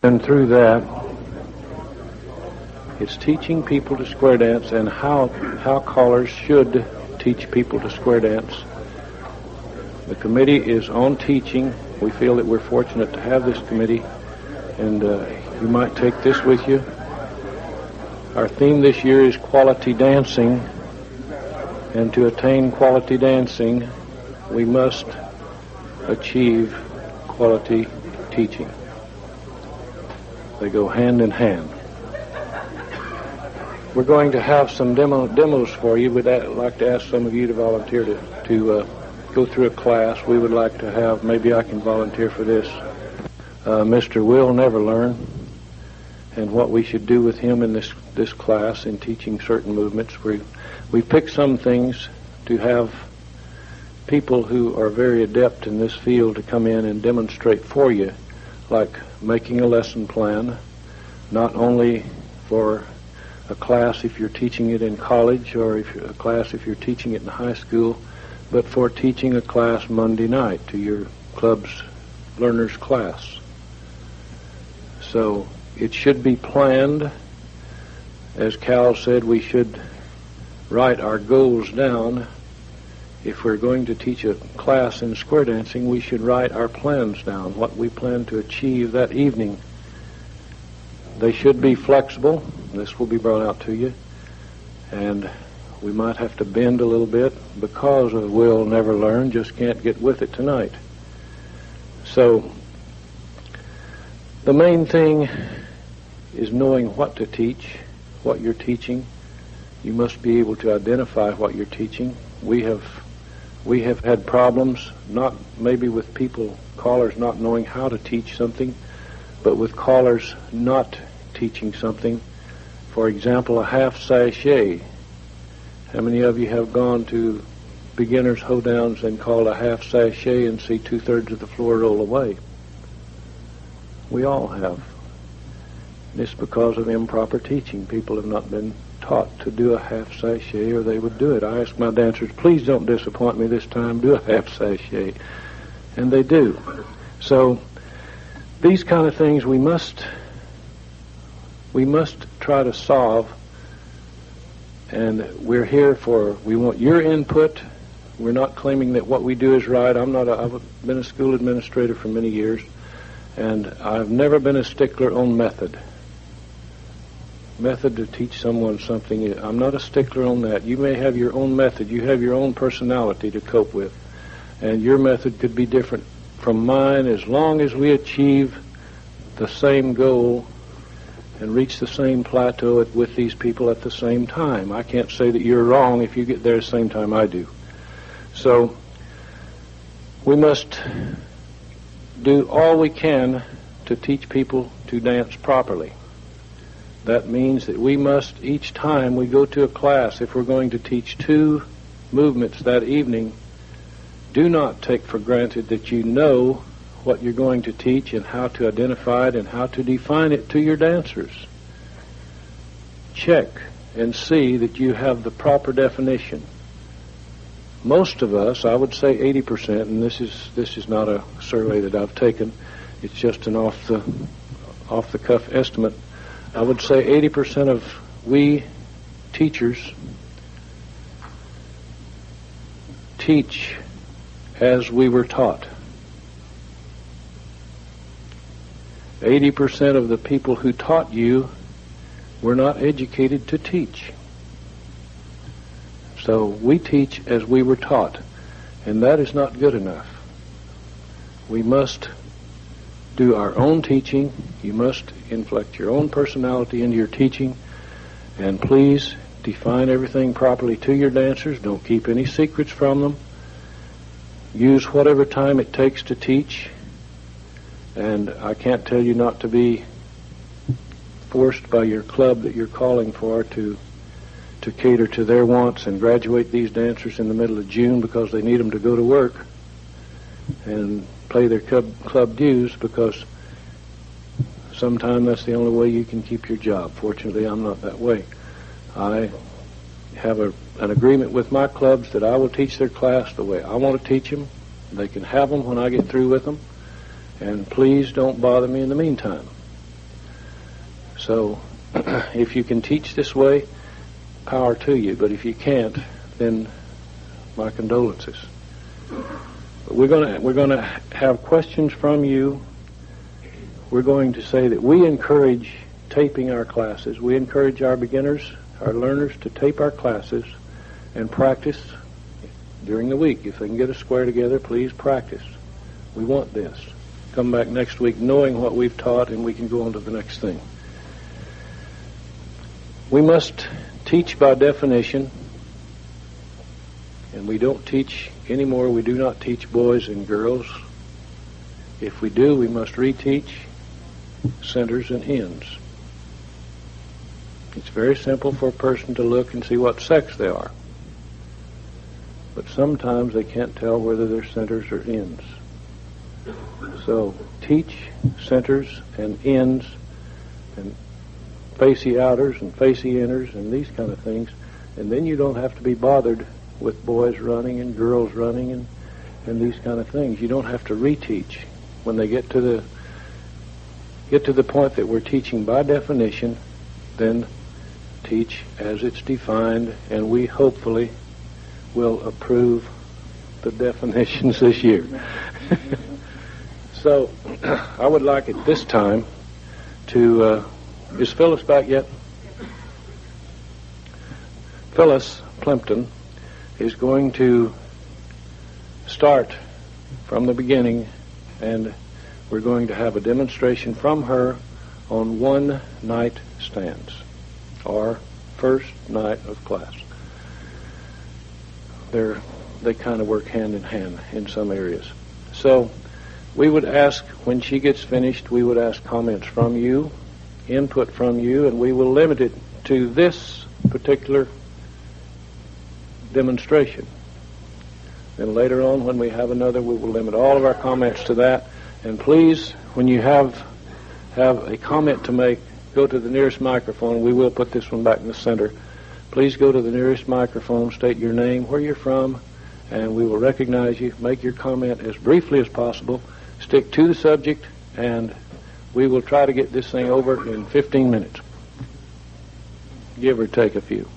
And through that, it's teaching people to square dance and how callers should teach people to square dance. The committee is on teaching. We feel that we're fortunate to have this committee, and you might take this with you. Our theme this year is quality dancing, and to attain quality dancing, we must achieve quality teaching. They go hand in hand. We're going to have some demos for you. We'd like to ask some of you to volunteer to go through a class. We would like to have, maybe I can volunteer for this, Mr. Will Never Learn, and what we should do with him in this class in teaching certain movements. We picked some things to have people who are very adept in this field to come in and demonstrate for you, like making a lesson plan, not only for a class if you're teaching it in college or a class if you're teaching it in high school, but for teaching a class Monday night to your club's learners class. So it should be planned. As Cal said, we should write our goals down. If we're going to teach a class in square dancing, we should write our plans down, what we plan to achieve that evening. They should be flexible. This will be brought out to you. And we might have to bend a little bit because of Will Never Learn, just can't get with it tonight. So the main thing is knowing what to teach, what you're teaching. You must be able to identify what you're teaching. We have had problems, not maybe with callers not knowing how to teach something, but with callers not teaching something. For example, a half sachet. How many of you have gone to beginners hoedowns and called a half sachet and see 2/3 of the floor roll away? We all have. It's because of improper teaching. People have not been taught to do a half sachet, or they would do it. I ask my dancers, please don't disappoint me this time, do a half sachet. And they do. So these kind of things we must try to solve, and we're here we want your input. We're not claiming that what we do is right. I've been a school administrator for many years, and I've never been a stickler on method to teach someone something. I'm not a stickler on that. You may have your own method. You have your own personality to cope with, and your method could be different from mine as long as we achieve the same goal and reach the same plateau with these people at the same time. I can't say that you're wrong if you get there at the same time I do. So we must do all we can to teach people to dance properly. That means that we must, each time we go to a class, if we're going to teach 2 movements that evening, do not take for granted that you know what you're going to teach and how to identify it and how to define it to your dancers. Check and see that you have the proper definition. Most of us, I would say 80%, and this is not a survey that I've taken, it's just an off the cuff estimate. I would say 80% of we teachers teach as we were taught. 80% of the people who taught you were not educated to teach. So we teach as we were taught, and that is not good enough. We must do our own teaching. You must inflect your own personality into your teaching, and please define everything properly to your dancers. Don't keep any secrets from them. Use whatever time it takes to teach, and I can't tell you not to be forced by your club that you're calling for to cater to their wants and graduate these dancers in the middle of June because they need them to go to work and pay their club dues, because sometimes that's the only way you can keep your job. Fortunately, I'm not that way. I have an agreement with my clubs that I will teach their class the way I want to teach them. They can have them when I get through with them, and please don't bother me in the meantime. So if you can teach this way, power to you. But if you can't, then my condolences. But we're going to have questions from you. We're going to say that we encourage taping our classes. We encourage our beginners, our learners, to tape our classes and practice during the week. If they can get a square together, please practice. We want this. Come back next week knowing what we've taught, and we can go on to the next thing. We must teach by definition, and we don't teach anymore. We do not teach boys and girls. If we do, we must reteach centers and ends. It's very simple for a person to look and see what sex they are. But sometimes they can't tell whether they're centers or ends. So teach centers and ends and facey outers and facey inners and these kind of things, and then you don't have to be bothered with boys running and girls running and these kind of things. You don't have to reteach. When they get to the point that we're teaching by definition, then teach as it's defined, and we hopefully will approve the definitions this year. So I would like at this time to, is Phyllis back yet? Phyllis Plimpton is going to start from the beginning, and we're going to have a demonstration from her on one-night stands, or first night of class. They kind of work hand in hand in some areas. So we would ask, when she gets finished, we would ask comments from you, input from you, and we will limit it to this particular demonstration. Then later on, when we have another, we will limit all of our comments to that. And please, when you have a comment to make, go to the nearest microphone. We will put this one back in the center. Please go to the nearest microphone, state your name, where you're from, and we will recognize you. Make your comment as briefly as possible. Stick to the subject, and we will try to get this thing over in 15 minutes. Give or take a few.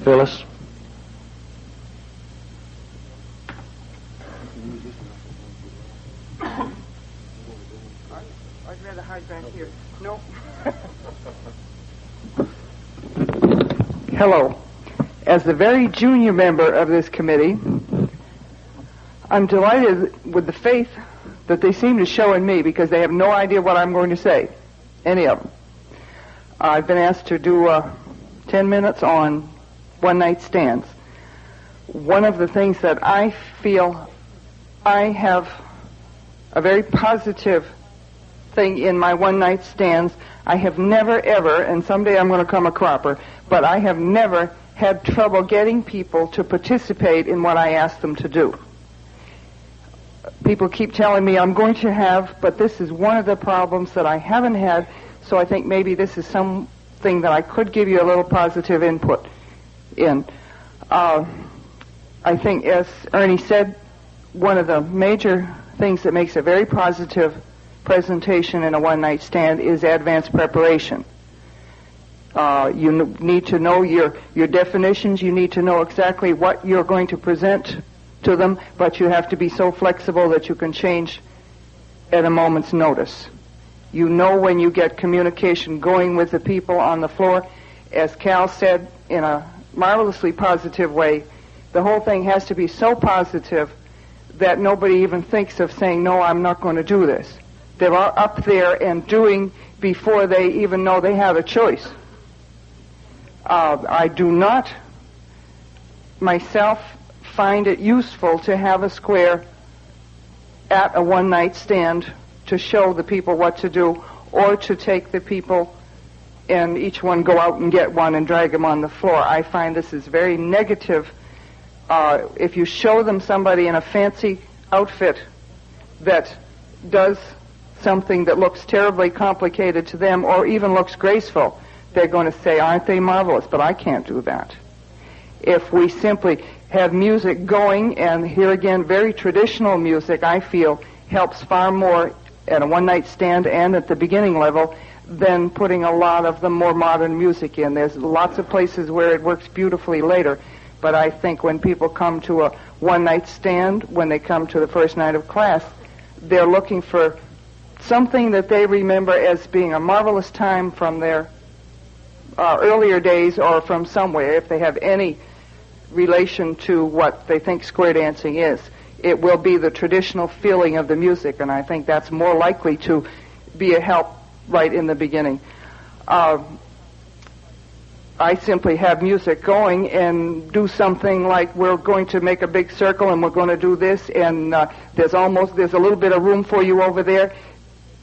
Phyllis? I'd rather hide back here. No. Hello. As the very junior member of this committee, I'm delighted with the faith that they seem to show in me, because they have no idea what I'm going to say, any of them. I've been asked to do 10 minutes on one-night stands. One of the things that I feel I have a very positive thing in my one-night stands, I have never, ever, and someday I'm going to come a cropper, but I have never had trouble getting people to participate in what I ask them to do. People keep telling me I'm going to have, but this is one of the problems that I haven't had, so I think maybe this is something that I could give you a little positive input in. I think, as Ernie said, one of the major things that makes a very positive presentation in a one-night stand is advanced preparation. You need to know your definitions. You need to know exactly what you're going to present to them, but you have to be so flexible that you can change at a moment's notice. You know when you get communication going with the people on the floor. As Cal said in a marvelously positive way, the whole thing has to be so positive that nobody even thinks of saying, no, I'm not going to do this. They're all up there and doing before they even know they have a choice. I do not myself find it useful to have a square at a one-night stand to show the people what to do, or to take the people and each one go out and get one and drag them on the floor. I find this is very negative. If you show them somebody in a fancy outfit that does something that looks terribly complicated to them, or even looks graceful, they're going to say, aren't they marvelous? But I can't do that. If we simply have music going, and here again, very traditional music, I feel helps far more at a one-night stand and at the beginning level than putting a lot of the more modern music in. There's lots of places where it works beautifully later, but I think when people come to a one-night stand, when they come to the first night of class, they're looking for something that they remember as being a marvelous time from their earlier days or from somewhere, if they have any relation to what they think square dancing is. It will be the traditional feeling of the music, and I think that's more likely to be a help right in the beginning. I simply have music going and do something like we're going to make a big circle and we're going to do this, and there's a little bit of room for you over there.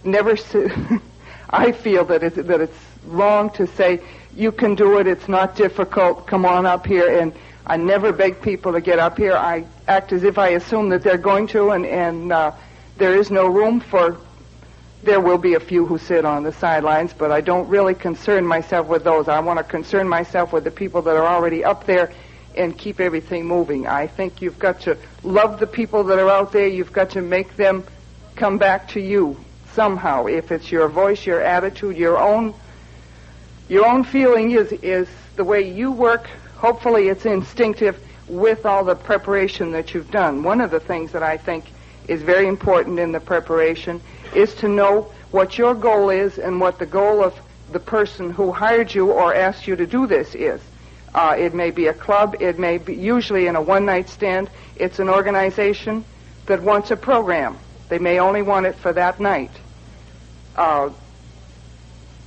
I feel that it's wrong to say, you can do it, it's not difficult, come on up here, and I never beg people to get up here. I act as if I assume that they're going to, and there is no room for. There will be a few who sit on the sidelines, but I don't really concern myself with those. I want to concern myself with the people that are already up there and keep everything moving. I think you've got to love the people that are out there. You've got to make them come back to you somehow. If it's your voice, your attitude, your own feeling is the way you work. Hopefully it's instinctive with all the preparation that you've done. One of the things that I think is very important in the preparation is to know what your goal is and what the goal of the person who hired you or asked you to do this is. It may be a club, it may be, usually in a one-night stand, it's an organization that wants a program. They may only want it for that night.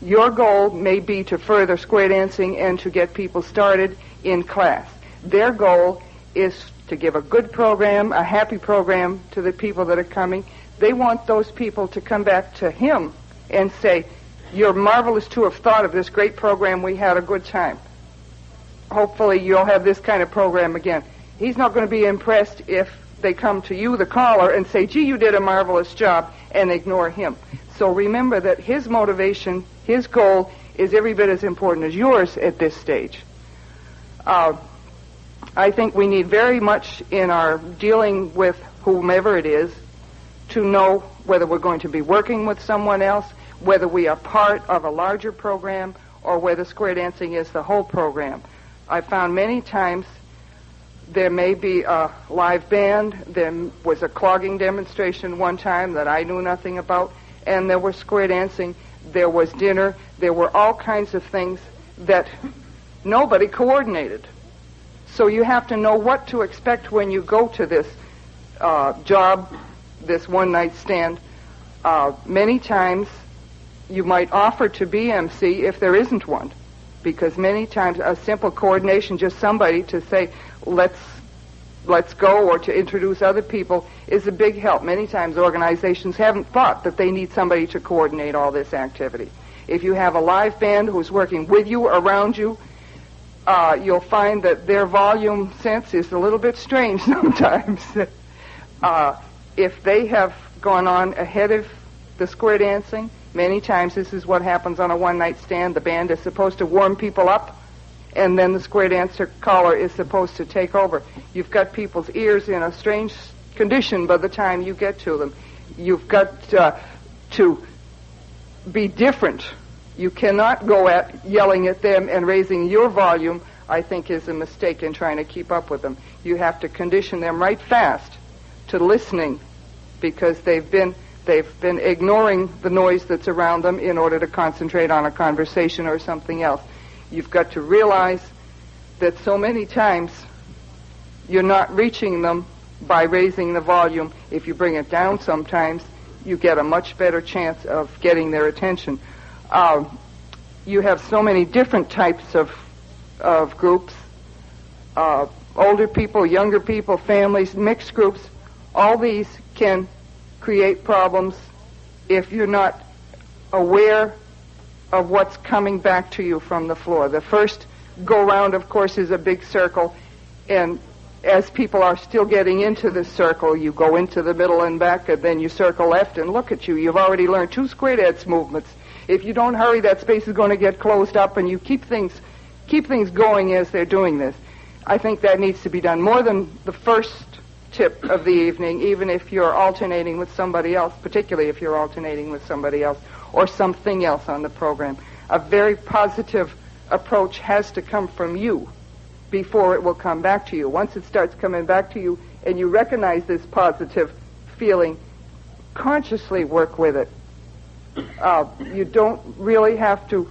Your goal may be to further square dancing and to get people started in class. Their goal is to give a good program, a happy program to the people that are coming. They want those people to come back to him and say, you're marvelous to have thought of this great program. We had a good time. Hopefully you'll have this kind of program again. He's not going to be impressed if they come to you, the caller, and say, gee, you did a marvelous job, and ignore him. So remember that his motivation, his goal, is every bit as important as yours at this stage. I think we need very much in our dealing with whomever it is to know whether we're going to be working with someone else, whether we are part of a larger program, or whether square dancing is the whole program. I found many times there may be a live band, there was a clogging demonstration one time that I knew nothing about, and there was square dancing, there was dinner, there were all kinds of things that nobody coordinated. So you have to know what to expect when you go to this job, this one-night stand. Many times you might offer to be MC if there isn't one, because many times a simple coordination, just somebody to say, let's go, or to introduce other people, is a big help. Many times organizations haven't thought that they need somebody to coordinate all this activity. If you have a live band who's working with you, around you, you'll find that their volume sense is a little bit strange sometimes. If they have gone on ahead of the square dancing, many times this is what happens on a one-night stand. The band is supposed to warm people up, and then the square dancer caller is supposed to take over. You've got people's ears in a strange condition by the time you get to them. You've got to be different. You cannot go at yelling at them and raising your volume, I think, is a mistake in trying to keep up with them. You have to condition them right fast to listening, because they've been ignoring the noise that's around them in order to concentrate on a conversation or something else. You've got to realize that so many times you're not reaching them by raising the volume. If you bring it down sometimes, you get a much better chance of getting their attention. You have so many different types of groups, older people, younger people, families, mixed groups. All these can create problems if you're not aware of what's coming back to you from the floor. The first go-round, of course, is a big circle, and as people are still getting into the circle, you go into the middle and back, and then you circle left, and look at you. You've already learned 2 square dance movements. If you don't hurry, that space is going to get closed up, and you keep things going as they're doing this. I think that needs to be done more than the first tip of the evening, even if you're alternating with somebody else, particularly if you're alternating with somebody else or something else on the program. A very positive approach has to come from you before it will come back to you. Once it starts coming back to you and you recognize this positive feeling, consciously work with it. You don't really have to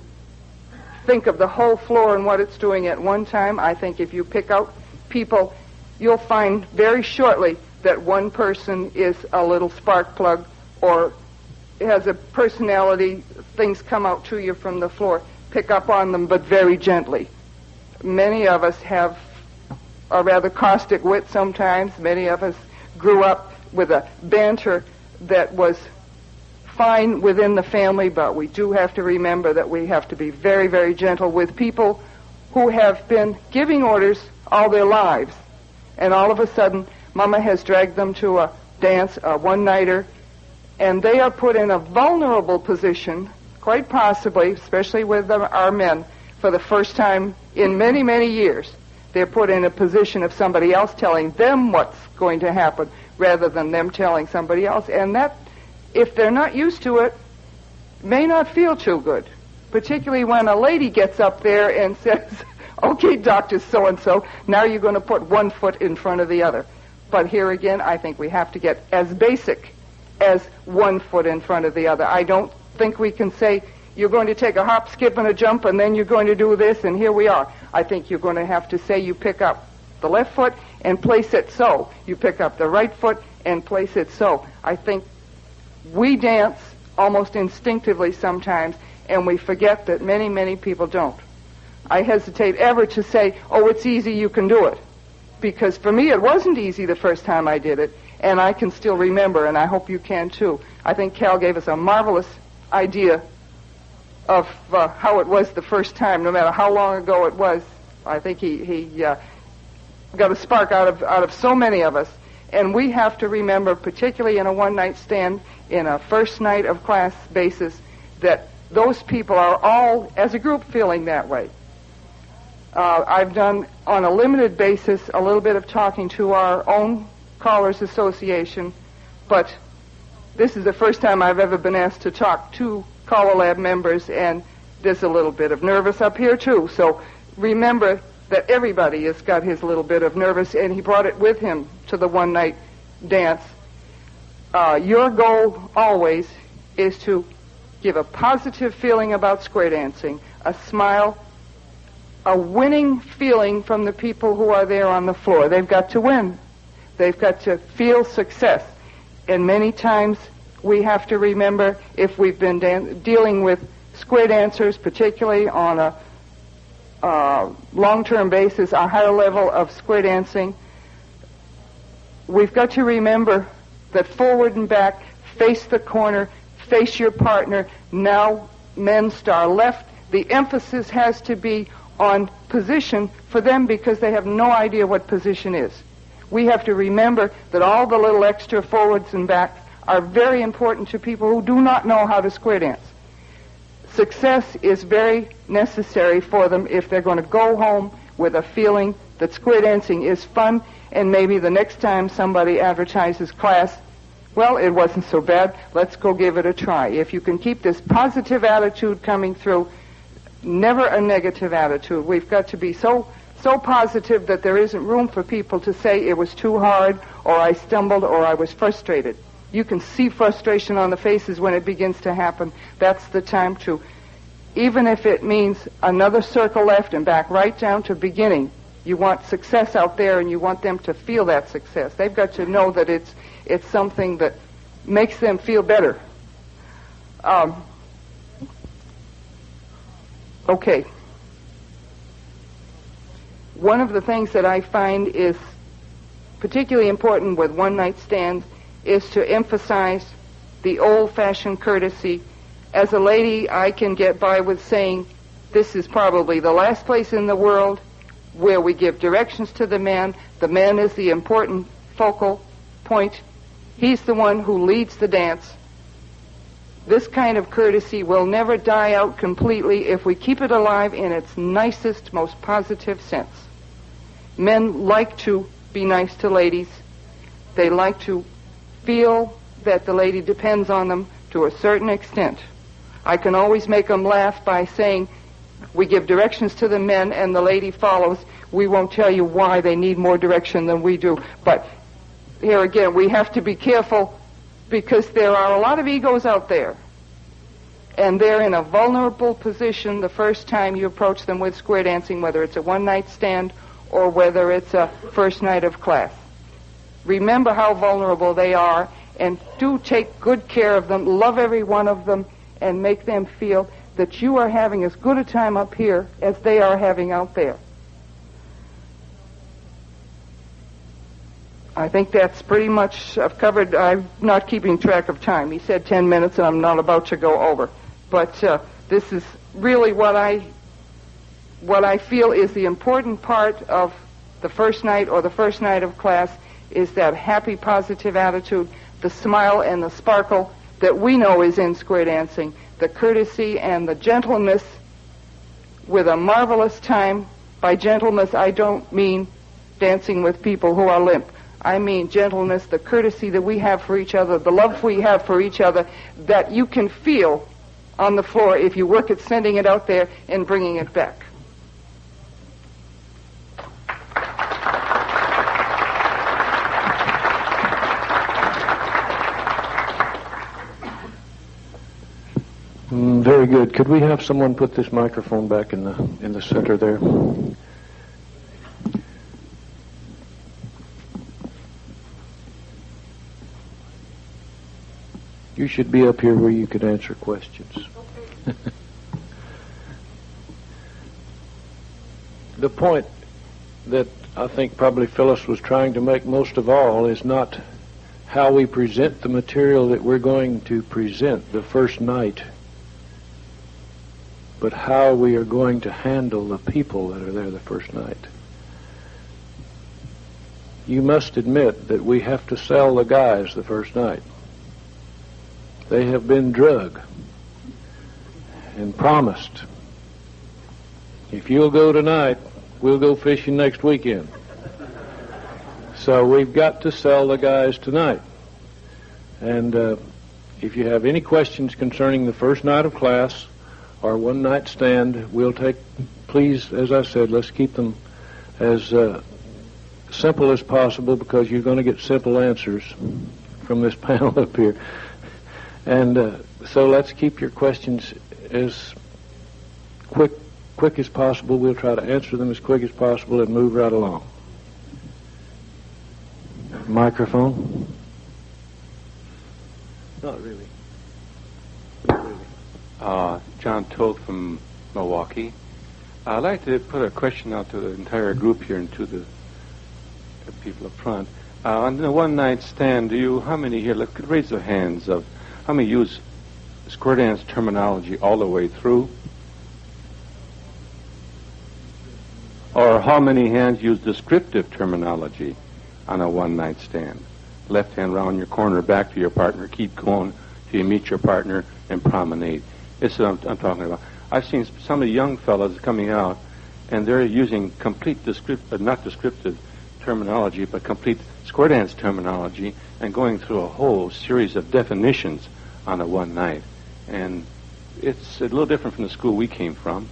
think of the whole floor and what it's doing at one time. I think if you pick out people, you'll find very shortly that one person is a little spark plug or has a personality. Things come out to you from the floor. Pick up on them, but very gently. Many of us have a rather caustic wit sometimes. Many of us grew up with a banter that was fine within the family, but we do have to remember that we have to be very, very gentle with people who have been giving orders all their lives. And all of a sudden, Mama has dragged them to a dance, a one-nighter, and they are put in a vulnerable position, quite possibly, especially with our men, for the first time in many, many years. They're put in a position of somebody else telling them what's going to happen rather than them telling somebody else. And that, if they're not used to it, may not feel too good, particularly when a lady gets up there and says, okay, Dr. So-and-so, now you're going to put one foot in front of the other. But here again, I think we have to get as basic as one foot in front of the other. I don't think we can say, you're going to take a hop, skip, and a jump, and then you're going to do this, and here we are. I think you're going to have to say you pick up the left foot and place it so. You pick up the right foot and place it so. I think we dance almost instinctively sometimes, and we forget that many, many people don't. I hesitate ever to say, oh, it's easy, you can do it. Because for me, it wasn't easy the first time I did it, and I can still remember, and I hope you can too. I think Cal gave us a marvelous idea of how it was the first time, no matter how long ago it was. I think he got a spark out of so many of us. And we have to remember, particularly in a one-night stand, in a first night of class basis, that those people are all, as a group, feeling that way. I've done, on a limited basis, a little bit of talking to our own Callers Association, but this is the first time I've ever been asked to talk to CALLERLAB members, and there's a little bit of nervous up here, too. So remember that everybody has got his little bit of nervous, and he brought it with him to the one-night dance. Your goal always is to give a positive feeling about square dancing, a smile, a winning feeling from the people who are there on the floor. They've got to win. They've got to feel success. And many times we have to remember, if we've been dealing with square dancers, particularly on a long-term basis, a higher level of square dancing, we've got to remember that forward and back, face the corner, face your partner. Now men star left. The emphasis has to be on position for them because they have no idea what position is. We have to remember that all the little extra forwards and backs are very important to people who do not know how to square dance. Success is very necessary for them if they're going to go home with a feeling that square dancing is fun, and maybe the next time somebody advertises class, well, it wasn't so bad, let's go give it a try. If you can keep this positive attitude coming through, never a negative attitude. We've got to be so positive that there isn't room for people to say it was too hard, or I stumbled, or I was frustrated. You can see frustration on the faces when it begins to happen. That's the time to, even if it means another circle left and back right down to beginning, you want success out there and you want them to feel that success. They've got to know that it's something that makes them feel better. Okay. One of the things that I find is particularly important with one-night stands is to emphasize the old-fashioned courtesy. As a lady, I can get by with saying, this is probably the last place in the world where we give directions to the man. The man is the important focal point. He's the one who leads the dance. This kind of courtesy will never die out completely if we keep it alive in its nicest, most positive sense. Men like to be nice to ladies. They like to feel that the lady depends on them to a certain extent. I can always make them laugh by saying, we give directions to the men and the lady follows. We won't tell you why they need more direction than we do. But here again, we have to be careful because there are a lot of egos out there. And they're in a vulnerable position the first time you approach them with square dancing, whether it's a one-night stand or whether it's a first night of class. Remember how vulnerable they are, and do take good care of them, love every one of them, and make them feel that you are having as good a time up here as they are having out there. I think that's pretty much, I've covered. I'm not keeping track of time. He said 10 minutes, and I'm not about to go over. But this is really what I feel is the important part of the first night or the first night of class, is that happy, positive attitude, the smile and the sparkle that we know is in square dancing, the courtesy and the gentleness with a marvelous time. By gentleness, I don't mean dancing with people who are limp. I mean gentleness, the courtesy that we have for each other, the love we have for each other, that you can feel on the floor if you work at sending it out there and bringing it back. Very good. Could we have someone put this microphone back in the center there? You should be up here where you could answer questions. The point that I think probably Phyllis was trying to make most of all is not how we present the material that we're going to present the first night, but how we are going to handle the people that are there the first night. You must admit that we have to sell the guys the first night. They have been drugged and promised, if you'll go tonight, we'll go fishing next weekend. So we've got to sell the guys tonight. And if you have any questions concerning the first night of class or one night stand, we'll take, please, as I said, let's keep them as simple as possible, because you're going to get simple answers from this panel up here. And so let's keep your questions as quick as possible. We'll try to answer them as quick as possible and move right along. Microphone? Not really. Not really. John Toth from Milwaukee. I'd like to put a question out to the entire group here and to the people up front. On the one night stand, how many here, raise their hands, of how many use square dance terminology all the way through? Or how many hands use descriptive terminology on a one night stand? Left hand round your corner, back to your partner, keep going till you meet your partner, and promenade. This is what I'm talking about. I've seen some of the young fellas coming out, and they're using complete not descriptive terminology, but complete square dance terminology, and going through a whole series of definitions on a one night. And it's a little different from the school we came from.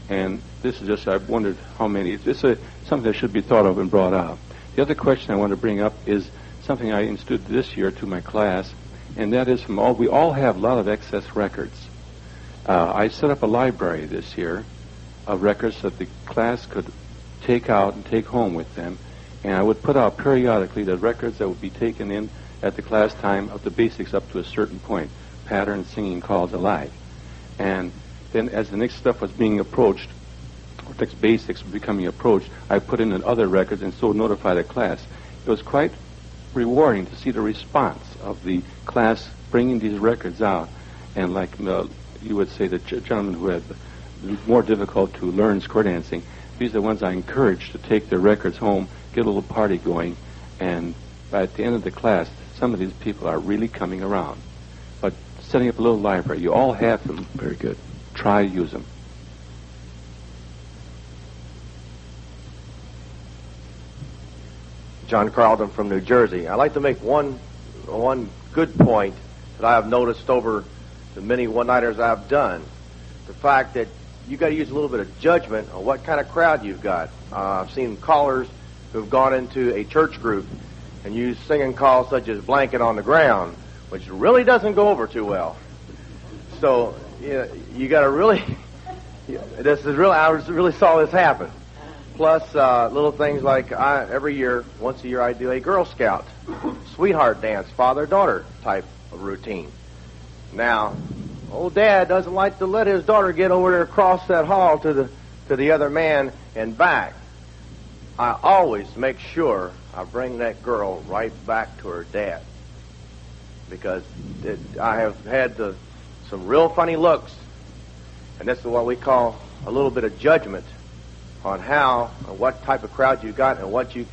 And this is just, I've wondered how many. This is something that should be thought of and brought out. The other question I want to bring up is something I instituted this year to my class, and that is we all have a lot of excess records. I set up a library this year of records that the class could take out and take home with them, and I would put out periodically the records that would be taken in at the class time of the basics up to a certain point, pattern, singing, calls, alike. And then as the next stuff was being approached, or next basics were becoming approached, I put in other records and so notify the class. It was quite rewarding to see the response of the class bringing these records out, and like you would say, the gentlemen who had more difficult to learn square dancing, these are the ones I encouraged to take their records home, get a little party going, and by the end of the class, some of these people are really coming around. But setting up a little library, you all have them. Very good. Try to use them. John Carlton from New Jersey. I'd like to make one good point that I have noticed over the many one-nighters I've done. The fact that you got to use a little bit of judgment on what kind of crowd you've got. I've seen callers who've gone into a church group and used singing calls such as "Blanket on the Ground," which really doesn't go over too well. So you got to really. This is real. I really saw this happen. Plus, little things like every year, once a year, I do a Girl Scout sweetheart dance, father-daughter type of routine. Now, old Dad doesn't like to let his daughter get over there across that hall to the other man and back. I always make sure I bring that girl right back to her dad, because I have had some real funny looks, and this is what we call a little bit of judgment on how and what type of crowd you got and what you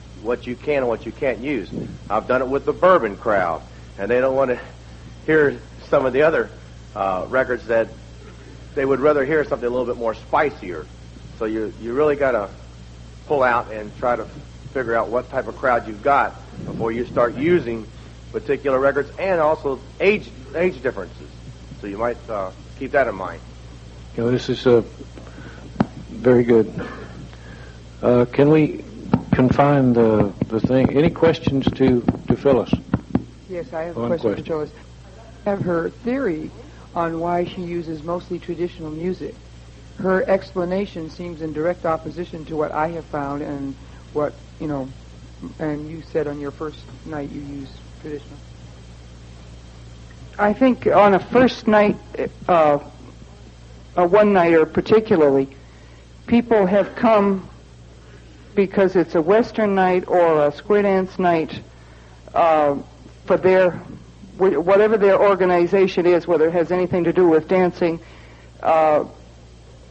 can and what you can't use. I've done it with the bourbon crowd, and they don't want to hear some of the other records that they would rather hear something a little bit more spicier. So you really got to pull out and try to figure out what type of crowd you've got before you start using particular records, and also age differences. So you might keep that in mind. This is very good. Can we confine the thing? Any questions to Phyllis? Yes, I have One a question question. for Phyllis. I have her theory on why she uses mostly traditional music. Her explanation seems in direct opposition to what I have found and what, and you said on your first night you use traditional. I think on a first night, a one-nighter particularly, people have come because it's a Western night or a square dance night for their, whatever their organization is, whether it has anything to do with dancing, or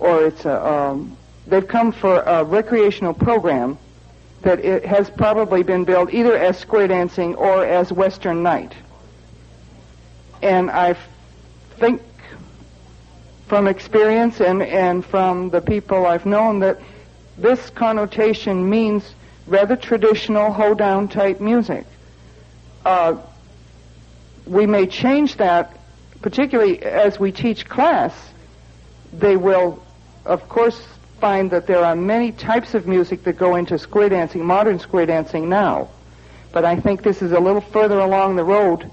it's they've come for a recreational program that it has probably been billed either as square dancing or as Western night. And I think from experience and from the people I've known that this connotation means rather traditional hoedown type music. We may change that, particularly as we teach class. They will, of course, find that there are many types of music that go into square dancing, modern square dancing now. But I think this is a little further along the road,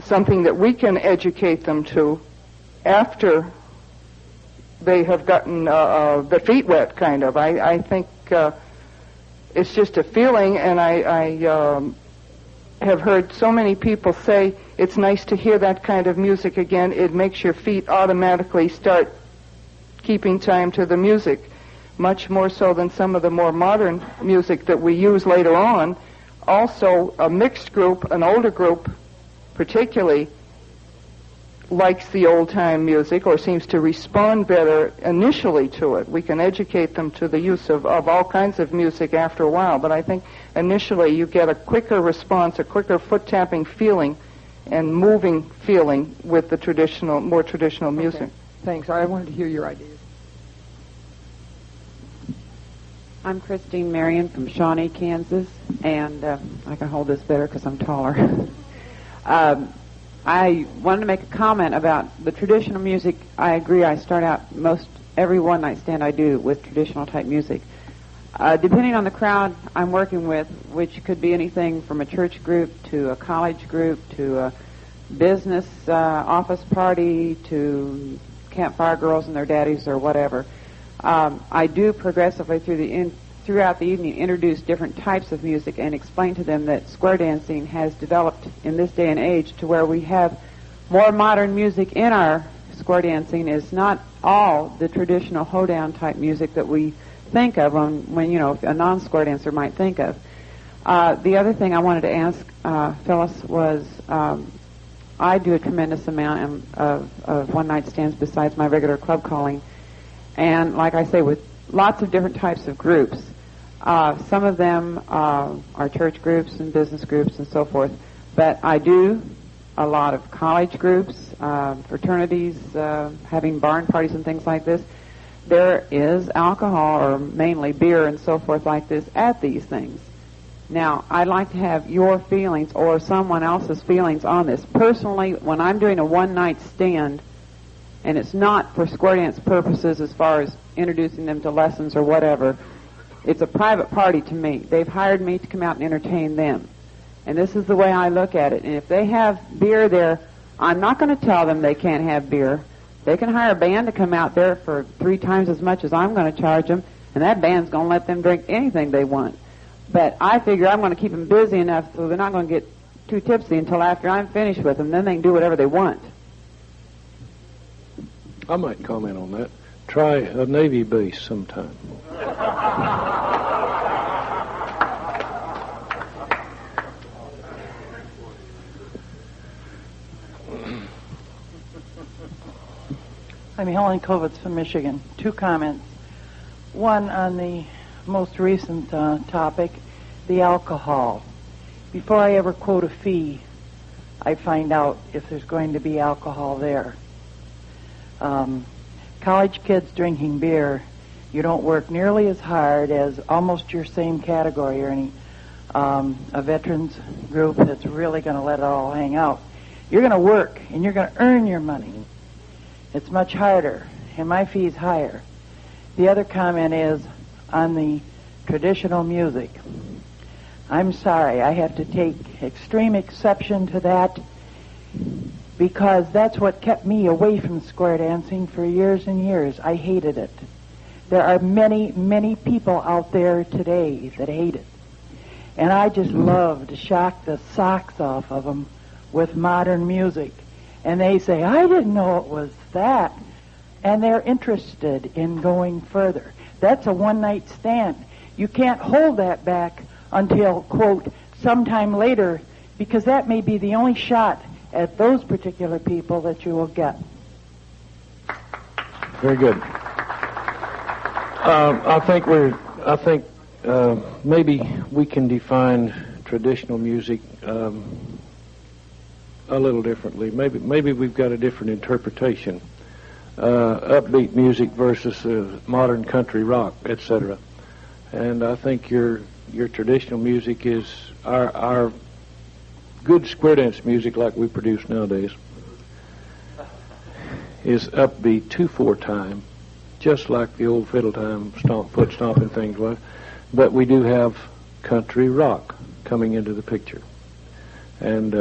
something that we can educate them to after they have gotten their feet wet, kind of. I think it's just a feeling, and I have heard so many people say it's nice to hear that kind of music again. It makes your feet automatically start keeping time to the music, much more so than some of the more modern music that we use later on. Also, a mixed group, an older group particularly, likes the old-time music or seems to respond better initially to it. We can educate them to the use of all kinds of music after a while, but I think initially you get a quicker response, a quicker foot-tapping feeling and moving feeling with the traditional, more traditional music. Okay. Thanks. I wanted to hear your ideas. I'm Christine Marion from Shawnee, Kansas, and I can hold this better because I'm taller. I wanted to make a comment about the traditional music. I agree. I start out most every one-night stand I do with traditional type music. Depending on the crowd I'm working with, which could be anything from a church group to a college group to a business office party to campfire girls and their daddies or whatever, I do progressively throughout the evening introduce different types of music and explain to them that square dancing has developed in this day and age to where we have more modern music in our square dancing. Is not all the traditional hoedown type music that we think of when a non-square dancer might think of. The other thing I wanted to ask Phyllis was I do a tremendous amount of one-night stands besides my regular club calling, and like I say, with lots of different types of groups. Some of them are church groups and business groups and so forth, but I do a lot of college groups, fraternities, having barn parties and things like this. There is alcohol, or mainly beer and so forth like this, at these things. Now, I'd like to have your feelings or someone else's feelings on this. Personally, when I'm doing a one-night stand, and it's not for square dance purposes as far as introducing them to lessons or whatever, it's a private party to me. They've hired me to come out and entertain them. And this is the way I look at it. And if they have beer there, I'm not going to tell them they can't have beer. They can hire a band to come out there for 3 times as much as I'm going to charge them, and that band's going to let them drink anything they want. But I figure I'm going to keep them busy enough so they're not going to get too tipsy until after I'm finished with them. Then they can do whatever they want. I might comment on that. Try a Navy base sometime. I'm Helen Kovitz from Michigan. 2 comments. One on the most recent topic, the alcohol. Before I ever quote a fee, I find out if there's going to be alcohol there. College kids drinking beer, you don't work nearly as hard as almost your same category, Ernie. A veterans group that's really going to let it all hang out. You're going to work, and you're going to earn your money. It's much harder, and my fee's higher. The other comment is on the traditional music. I'm sorry, I have to take extreme exception to that because that's what kept me away from square dancing for years and years. I hated it. There are many, many people out there today that hate it. And I just love to shock the socks off of them with modern music. And they say, I didn't know it was that. And they're interested in going further. That's a one-night stand. You can't hold that back until, quote, sometime later, because that may be the only shot at those particular people that you will get. Very good. I think maybe we can define traditional music a little differently. Maybe we've got a different interpretation. Upbeat music versus modern country rock, etc. And I think your traditional music is our good square dance music like we produce nowadays is upbeat 2/4 time, just like the old fiddle time foot stomping things was. But we do have country rock coming into the picture. And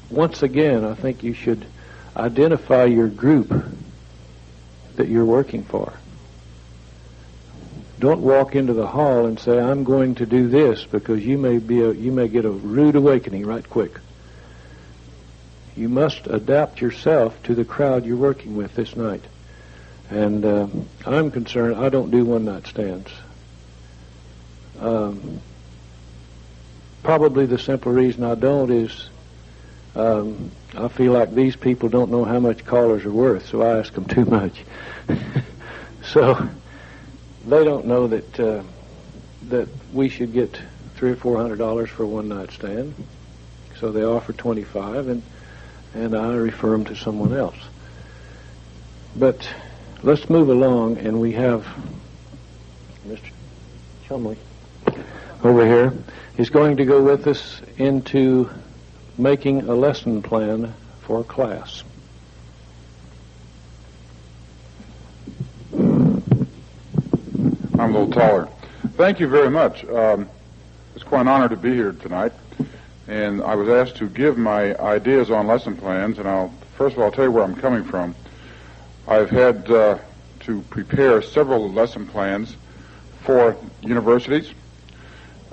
once again, I think you should identify your group that you're working for. Don't walk into the hall and say, I'm going to do this, because you may get a rude awakening right quick. You must adapt yourself to the crowd you're working with this night. And I'm concerned, I don't do one-night stands. Probably the simple reason I don't is I feel like these people don't know how much callers are worth, so I ask them too much. So they don't know that we should get $300 or $400 for a one-night stand. So they offer $25, and I refer them to someone else. But let's move along, and we have Mr. Chumley over here. He's going to go with us into making a lesson plan for class. I'm a little taller. Thank you very much. It's quite an honor to be here tonight. And I was asked to give my ideas on lesson plans, and first of all, I'll tell you where I'm coming from. I've had to prepare several lesson plans for universities.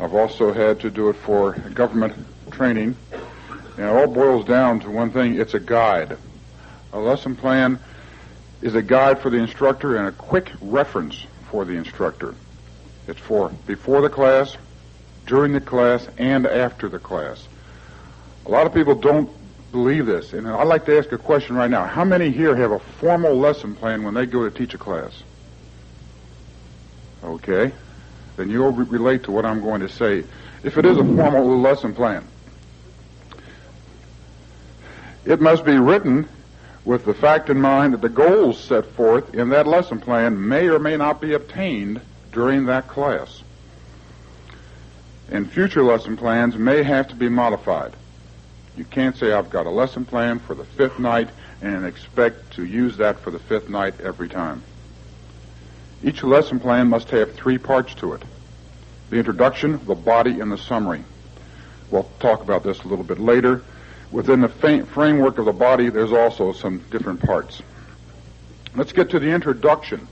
I've also had to do it for government training. And it all boils down to one thing: it's a guide. A lesson plan is a guide for the instructor and a quick reference for the instructor. It's for before the class, during the class, and after the class. A lot of people don't believe this, and I'd like to ask a question right now. How many here have a formal lesson plan when they go to teach a class? Okay. Then you'll relate to what I'm going to say. If it is a formal lesson plan, it must be written with the fact in mind that the goals set forth in that lesson plan may or may not be obtained during that class. and future lesson plans may have to be modified. You can't say I've got a lesson plan for the 5th night and expect to use that for the 5th night every time. Each lesson plan must have 3 parts to it: the introduction, the body, and the summary. We'll talk about this a little bit later. Within the framework of the body, there's also some different parts. Let's get to the introduction.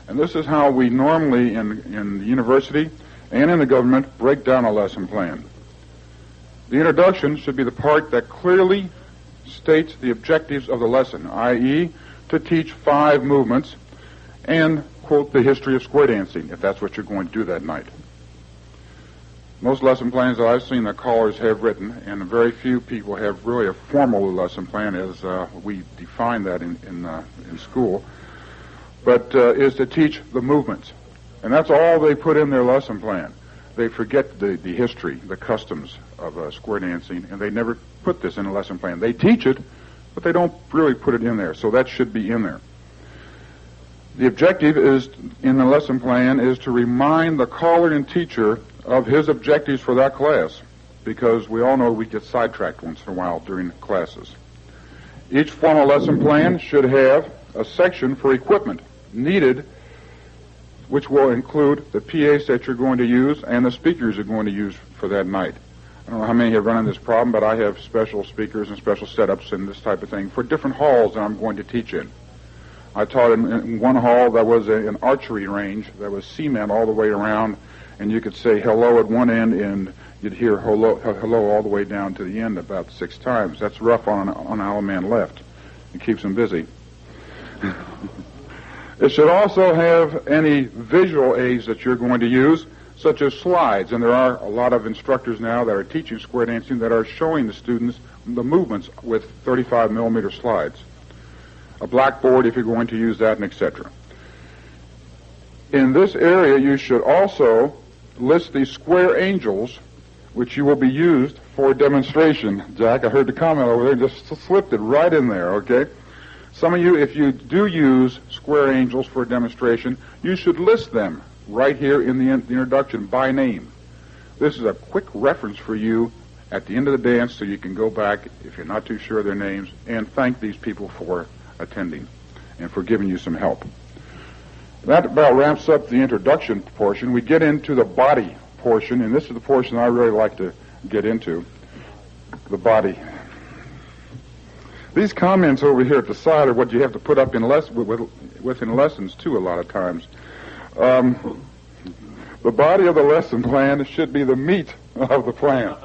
And this is how we normally, in the university and in the government, break down a lesson plan. The introduction should be the part that clearly states the objectives of the lesson, i.e., to teach 5 movements and quote the history of square dancing, if that's what you're going to do that night. Most lesson plans that I've seen that callers have written, and very few people have really a formal lesson plan as we define that in school, but is to teach the movements. And that's all they put in their lesson plan. They forget the history, the customs of square dancing, and they never put this in a lesson plan. They teach it, but they don't really put it in there, so that should be in there. The objective is, in the lesson plan, is to remind the caller and teacher of his objectives for that class, because we all know we get sidetracked once in a while during classes. Each formal lesson plan should have a section for equipment needed, which will include the PAs that you're going to use and the speakers you're going to use for that night. I don't know how many have run into this problem, but I have special speakers and special setups and this type of thing for different halls that I'm going to teach in. I taught in one hall that was an archery range that was cement all the way around, and you could say hello at one end and you'd hear hello all the way down to the end about 6 times. That's rough on our man left. It keeps him busy. It should also have any visual aids that you're going to use, such as slides, and there are a lot of instructors now that are teaching square dancing that are showing the students the movements with 35 millimeter slides. A blackboard if you're going to use that, and etc. In this area, you should also list the square angels, which you will be used for demonstration. Jack, I heard the comment over there, just slipped it right in there, okay? Some of you, if you do use square angels for a demonstration, you should list them right here in the introduction by name. This is a quick reference for you at the end of the dance so you can go back, if you're not too sure of their names, and thank these people for attending and for giving you some help. That about wraps up the introduction portion. We get into the body portion, and this is the portion I really like to get into, the body. These comments over here at the side are what you have to put up in within lessons, too, a lot of times. The body of the lesson plan should be the meat of the plan.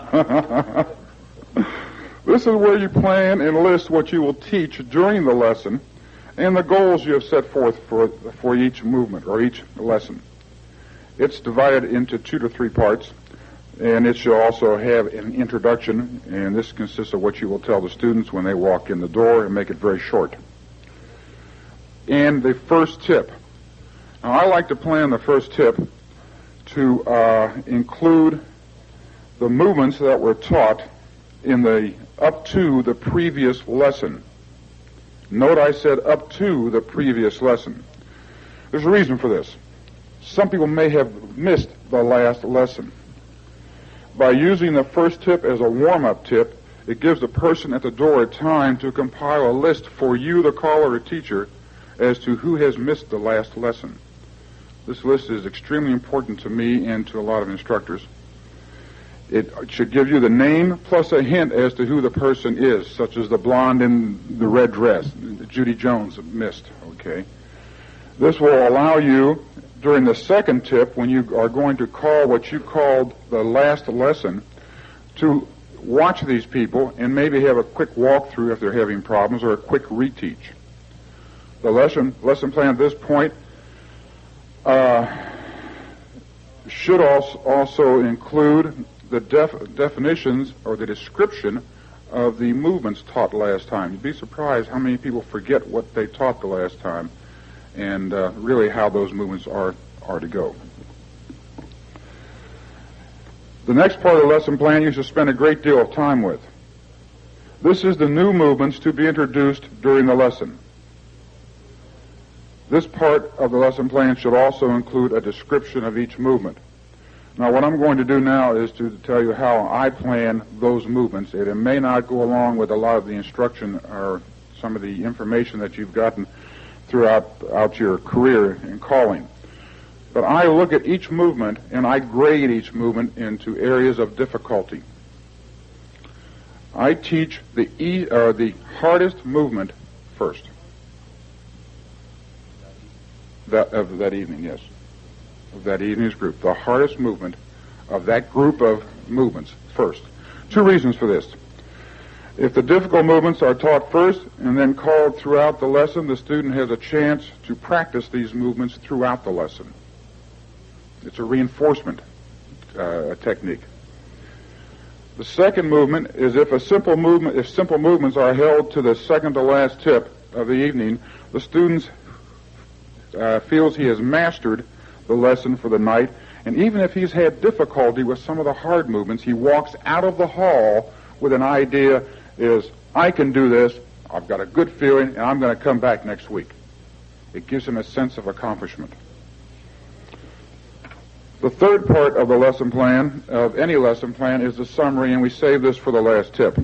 This is where you plan and list what you will teach during the lesson and the goals you have set forth for each movement or each lesson. It's divided into 2 to 3 parts, and it should also have an introduction, and this consists of what you will tell the students when they walk in the door, and make it very short. And the first tip. Now, I like to plan the first tip to include the movements that were taught in the up to the previous lesson. Note I said up to the previous lesson. There's a reason for this. Some people may have missed the last lesson. By using the first tip as a warm-up tip, it gives the person at the door time to compile a list for you, the caller or teacher, as to who has missed the last lesson. This list is extremely important to me and to a lot of instructors. It should give you the name plus a hint as to who the person is, such as the blonde in the red dress, Judy Jones missed, okay? This will allow you, during the second tip, when you are going to call what you called the last lesson, to watch these people and maybe have a quick walkthrough if they're having problems, or a quick reteach. The lesson plan at this point should also include the definitions or the description of the movements taught last time. You'd be surprised how many people forget what they taught the last time and really how those movements are to go. The next part of the lesson plan you should spend a great deal of time with. This is the new movements to be introduced during the lesson. This part of the lesson plan should also include a description of each movement. Now, what I'm going to do now is to tell you how I plan those movements. It may not go along with a lot of the instruction or some of the information that you've gotten throughout your career in calling. But I look at each movement and I grade each movement into areas of difficulty. I teach the hardest movement first. Of that evening, yes. Of that evening's group. The hardest movement of that group of movements first. Two reasons for this. If the difficult movements are taught first and then called throughout the lesson, the student has a chance to practice these movements throughout the lesson. It's a reinforcement technique. The second movement is if simple movements are held to the second to last tip of the evening, the student feels he has mastered the lesson for the night, and even if he's had difficulty with some of the hard movements, he walks out of the hall with an idea is, I can do this, I've got a good feeling, and I'm going to come back next week. It gives him a sense of accomplishment. The third part of the lesson plan, of any lesson plan, is the summary, and we save this for the last tip.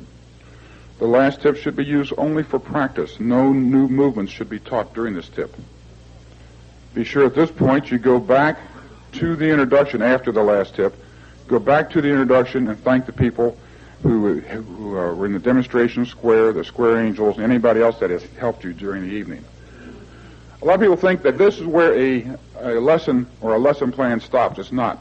The last tip should be used only for practice. No new movements should be taught during this tip. Be sure at this point you go back to the introduction after the last tip. Go back to the introduction and thank the people who were in the demonstration square, the square angels, and anybody else that has helped you during the evening. A lot of people think that this is where a lesson or a lesson plan stops. It's not.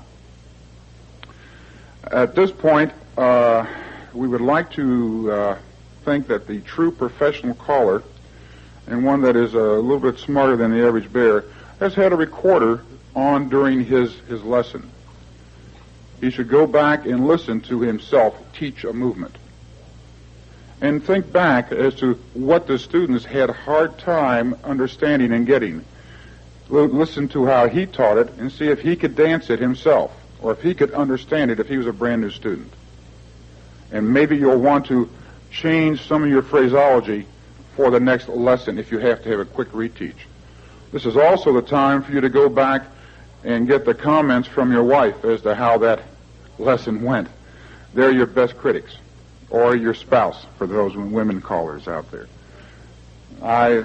At this point, we would like to think that the true professional caller, and one that is a little bit smarter than the average bear, has had a recorder on during his lesson. He should go back and listen to himself teach a movement. And think back as to what the students had a hard time understanding and getting. Listen to how he taught it and see if he could dance it himself, or if he could understand it if he was a brand new student. And maybe you'll want to change some of your phraseology for the next lesson if you have to have a quick reteach. This is also the time for you to go back and get the comments from your wife as to how that lesson went. They're your best critics, or your spouse, for those women callers out there. I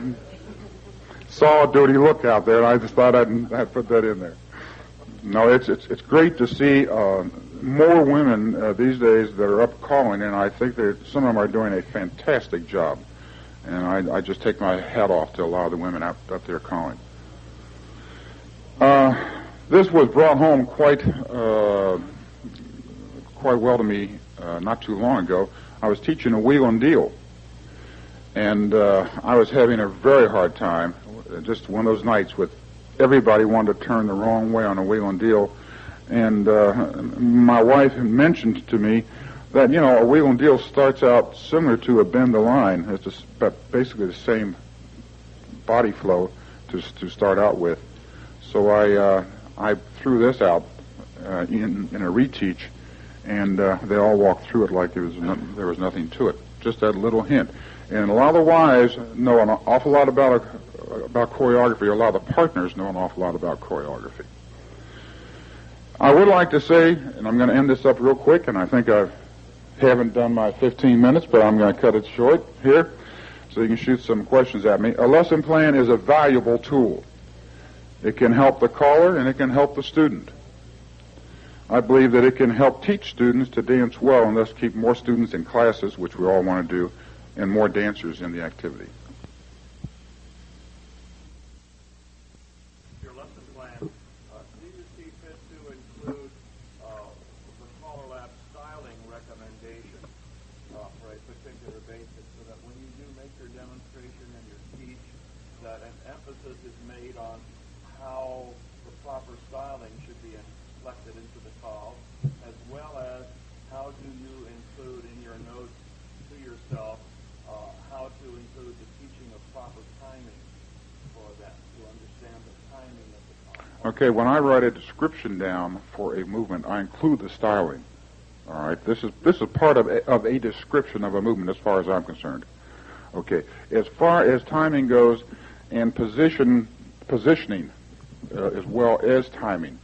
saw a dirty look out there, and I just thought I'd put that in there. No, it's great to see more women these days that are up calling, and I think some of them are doing a fantastic job. And I just take my hat off to a lot of the women up there calling. This was brought home quite well to me not too long ago. I was teaching a wheel and deal, and I was having a very hard time. Just one of those nights with everybody wanted to turn the wrong way on a wheel and deal, and my wife mentioned to me that, a wheel and deal starts out similar to a bend the line. It's just basically the same body flow to start out with. So I threw this out in a reteach, and they all walked through it like there was nothing to it. Just that little hint. And a lot of the wives know an awful lot about choreography. A lot of the partners know an awful lot about choreography. I would like to say, and I'm going to end this up real quick, and I think I haven't done my 15 minutes, but I'm going to cut it short here so you can shoot some questions at me. A lesson plan is a valuable tool. It can help the caller and it can help the student. I believe that it can help teach students to dance well and thus keep more students in classes, which we all want to do, and more dancers in the activity. Your lesson plan, do you see fit to include the CALLERLAB styling recommendation for a particular basis, so that when you do make your demonstration and your teach, that an emphasis is made on how the proper styling should be reflected into the call, as well as how do you include in your notes to yourself how to include the teaching of proper timing for that, to understand the timing of the call. Okay, when I write a description down for a movement, I include the styling. All right, this is part of a description of a movement as far as I'm concerned. Okay, as far as timing goes and positioning as well as timing,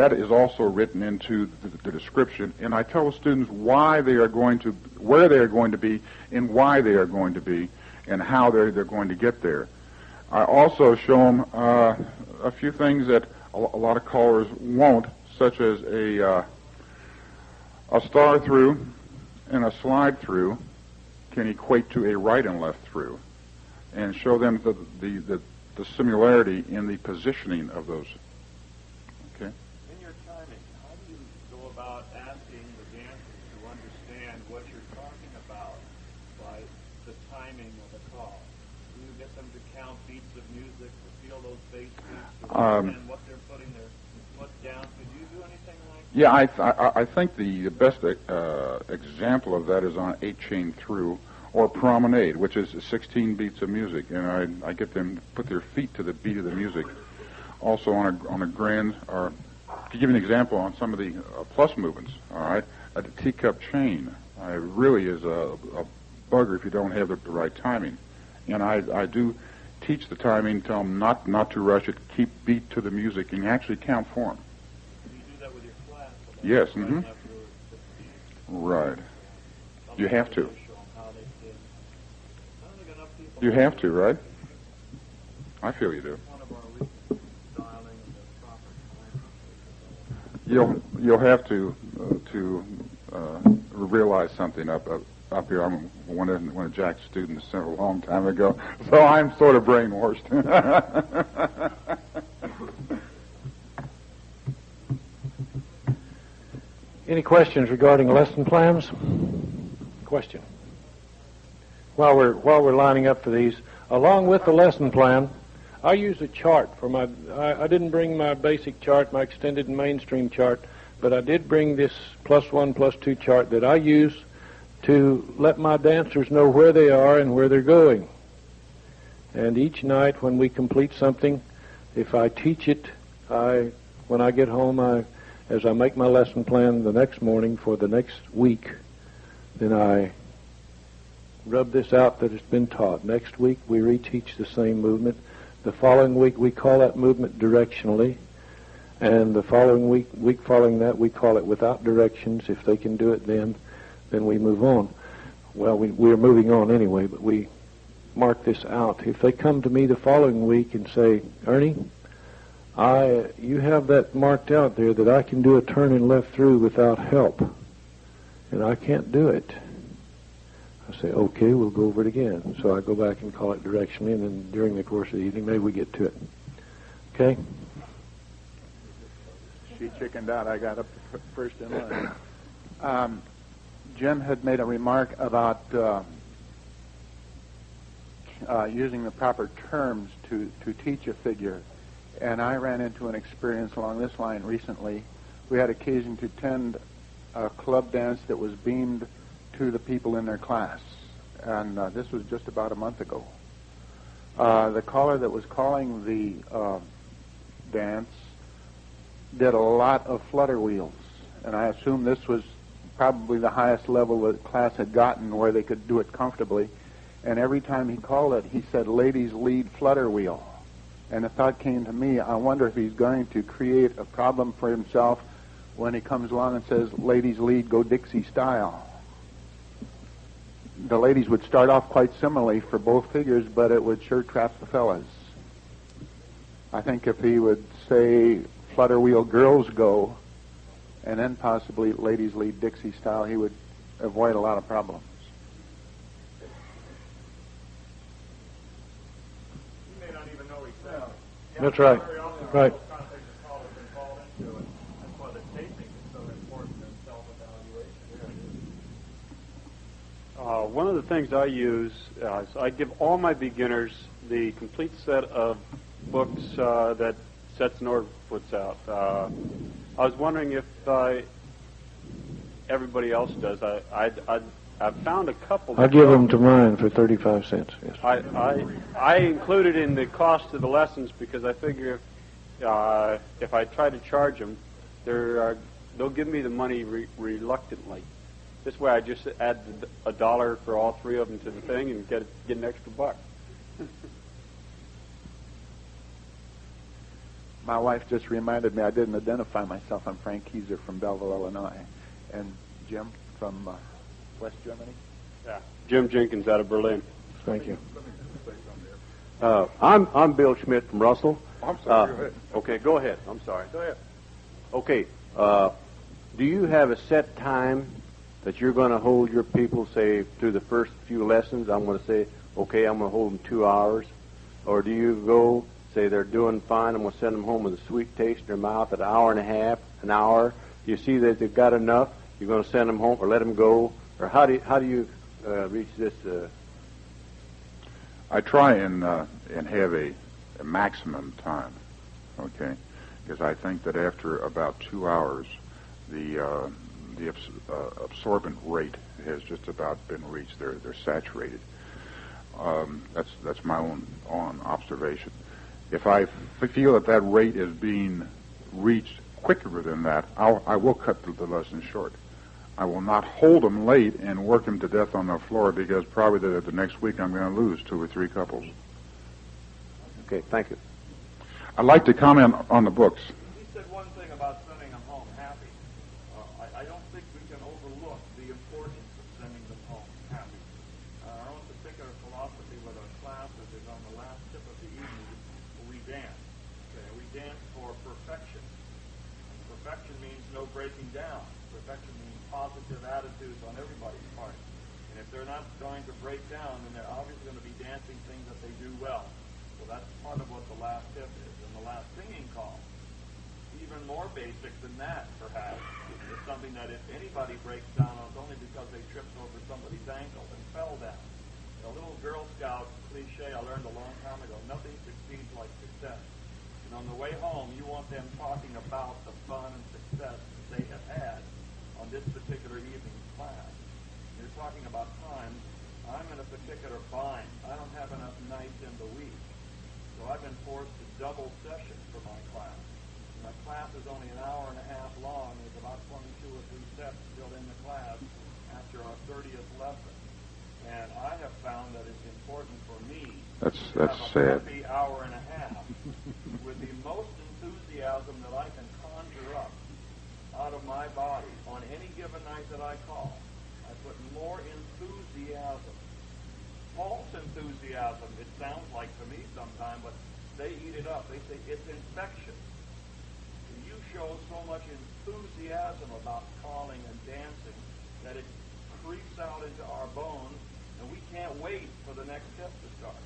That is also written into the description, and I tell the students why they are going to, where they are going to be, and why they are going to be, and how they're going to get there. I also show them a few things that a lot of callers won't, such as a star through and a slide through can equate to a right and left through, and show them the similarity in the positioning of those. Okay. In your timing, how do you go about asking the dancers to understand what you're talking about by the timing of the call? Do you get them to count beats of music, to feel those bass beats, to understand what they're putting their foot down? Could you do anything like that? Yeah, I think the best example of that is on 8-chain through or promenade, which is 16 beats of music, and I get them to put their feet to the beat of the music. Also on a grand, or to give you an example on some of the plus movements, all right, a teacup chain really is a bugger if you don't have the right timing. And I do teach the timing, tell them not to rush it, keep beat to the music, and actually count for them. Do you do that with your class? Yes, Right. You have to. You have to, right? I feel you do. You'll have to realize something up here. I'm one of Jack's students a long time ago, so I'm sort of brainwashed. Any questions regarding lesson plans? Question. While we're lining up for these, along with the lesson plan, I use a chart for my. I didn't bring my basic chart, my extended and mainstream chart, but I did bring this +1, +2 chart that I use to let my dancers know where they are and where they're going. And each night when we complete something, if I teach it, when I get home, as I make my lesson plan the next morning for the next week, then I rub this out that it's been taught. Next week we reteach the same movement. The following week we call that movement directionally, and the following week following that we call it without directions. If they can do it then we move on. Well, we're moving on anyway, but we mark this out. If they come to me the following week and say, Ernie, you have that marked out there that I can do a turn and left through without help, and I can't do it. I say, okay, we'll go over it again. So I go back and call it directionally, and then during the course of the evening, maybe we get to it. Okay? She chickened out. I got up first in line. Jim had made a remark about using the proper terms to teach a figure, and I ran into an experience along this line recently. We had occasion to attend a club dance that was beamed to the people in their class, and this was just about a month ago. The caller that was calling the dance did a lot of flutter wheels, and I assume this was probably the highest level the class had gotten where they could do it comfortably. And every time he called it, he said, ladies lead flutter wheel. And the thought came to me, I wonder if he's going to create a problem for himself when he comes along and says, ladies lead, go Dixie style. The ladies would start off quite similarly for both figures, but it would sure trap the fellas. I think if he would say, flutter wheel, girls go, and then possibly ladies lead Dixie style, he would avoid a lot of problems. You may not even know he said it. That's right. Right. One of the things I use is I give all my beginners the complete set of books that Setzenor puts out. I was wondering if everybody else does. I've found a couple. I'll give them to mine for 35 cents. Yes. I include it in the cost of the lessons because I figure if I try to charge them, they'll give me the money reluctantly. This way, I just add $1 for all three of them to the thing and get an extra buck. My wife just reminded me I didn't identify myself. I'm Frank Kieser from Belleville, Illinois. And Jim from West Germany? Yeah, Jim Jenkins out of Berlin. Thank you. I'm Bill Schmidt from Russell. I'm sorry, go ahead. Okay, go ahead. I'm sorry. Go ahead. Okay, do you have a set time that you're going to hold your people, say, through the first few lessons? I'm going to say, okay, I'm going to hold them 2 hours. Or do you go, say they're doing fine, I'm going to send them home with a sweet taste in their mouth at an hour and a half, an hour. You see that they've got enough, you're going to send them home or let them go? Or how do you reach this? I try and have a maximum time, okay? Because I think that after about 2 hours, the absorbent rate has just about been reached. They're saturated. That's my own observation. If I feel that that rate is being reached quicker than that, I will cut the lesson short. I will not hold them late and work them to death on the floor, because probably the next week I'm going to lose 2 or 3 couples. Okay, thank you. I'd like to comment on the books. He said one thing about sending them home happy. I don't think we can overlook the importance of sending them home happy. Our own particular philosophy with our classes is on the last tip of the evening, we dance. Okay? We dance for perfection. And perfection means no breaking down. Perfection means positive attitudes on everybody's part. And if they're not going to break down, then they're obviously going to be dancing things that they do well. So that's part of what the last tip is. And the last singing call, even more basic than that, perhaps, is something that if anybody breaks down on, it's only because they tripped over somebody's ankle and fell down. A little Girl Scout cliche I learned a long time ago, nothing succeeds like success. And on the way home, you want them talking about the fun and success that they have had on this particular evening's class. You're talking about times. I'm in a particular bind. I don't have enough nights in the week. So I've been forced to double session for my class. My class is only an hour and a half long. There's about 22 or 3 steps still in the class after our 30th lesson. And I have found that it's important for me to have a sad. happy hour and a half with the most enthusiasm that I can conjure up out of my body on any given night that I call. I put more enthusiasm, false enthusiasm, it sounds like to me sometimes, but they eat it up. They say it's infectious. You show so much enthusiasm about calling and dancing that it creeps out into our bones, and we can't wait for the next step to start.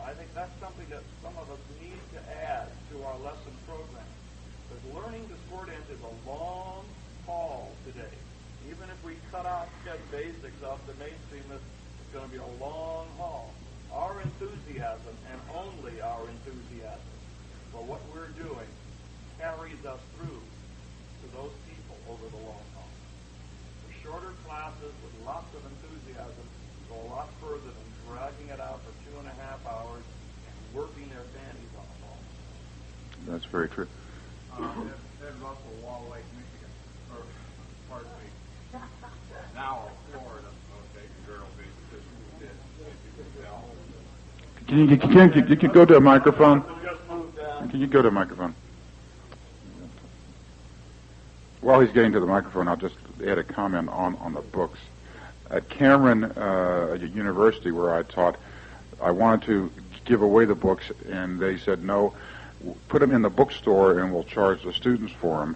I think that's something that some of us need to add to our lesson program. Because learning to squirt dance is a long haul today. Even if we cut out the basics off the mainstream list, it's going to be a long haul. Our enthusiasm, and only our enthusiasm, for what we're doing carries us through to those people over the long haul. The shorter classes with lots of enthusiasm go a lot further than dragging it out for 2.5 hours and working their fannies off all. That's very true. Ed Russell, Wall Lake, Michigan. Or, pardon me. Now, Florida. Okay, Vero Beach, as you can tell. Can you go to a microphone? Can you go to a microphone? While he's getting to the microphone, I'll just add a comment on the books. At Cameron University, where I taught, I wanted to give away the books, and they said, no, put them in the bookstore and we'll charge the students for them.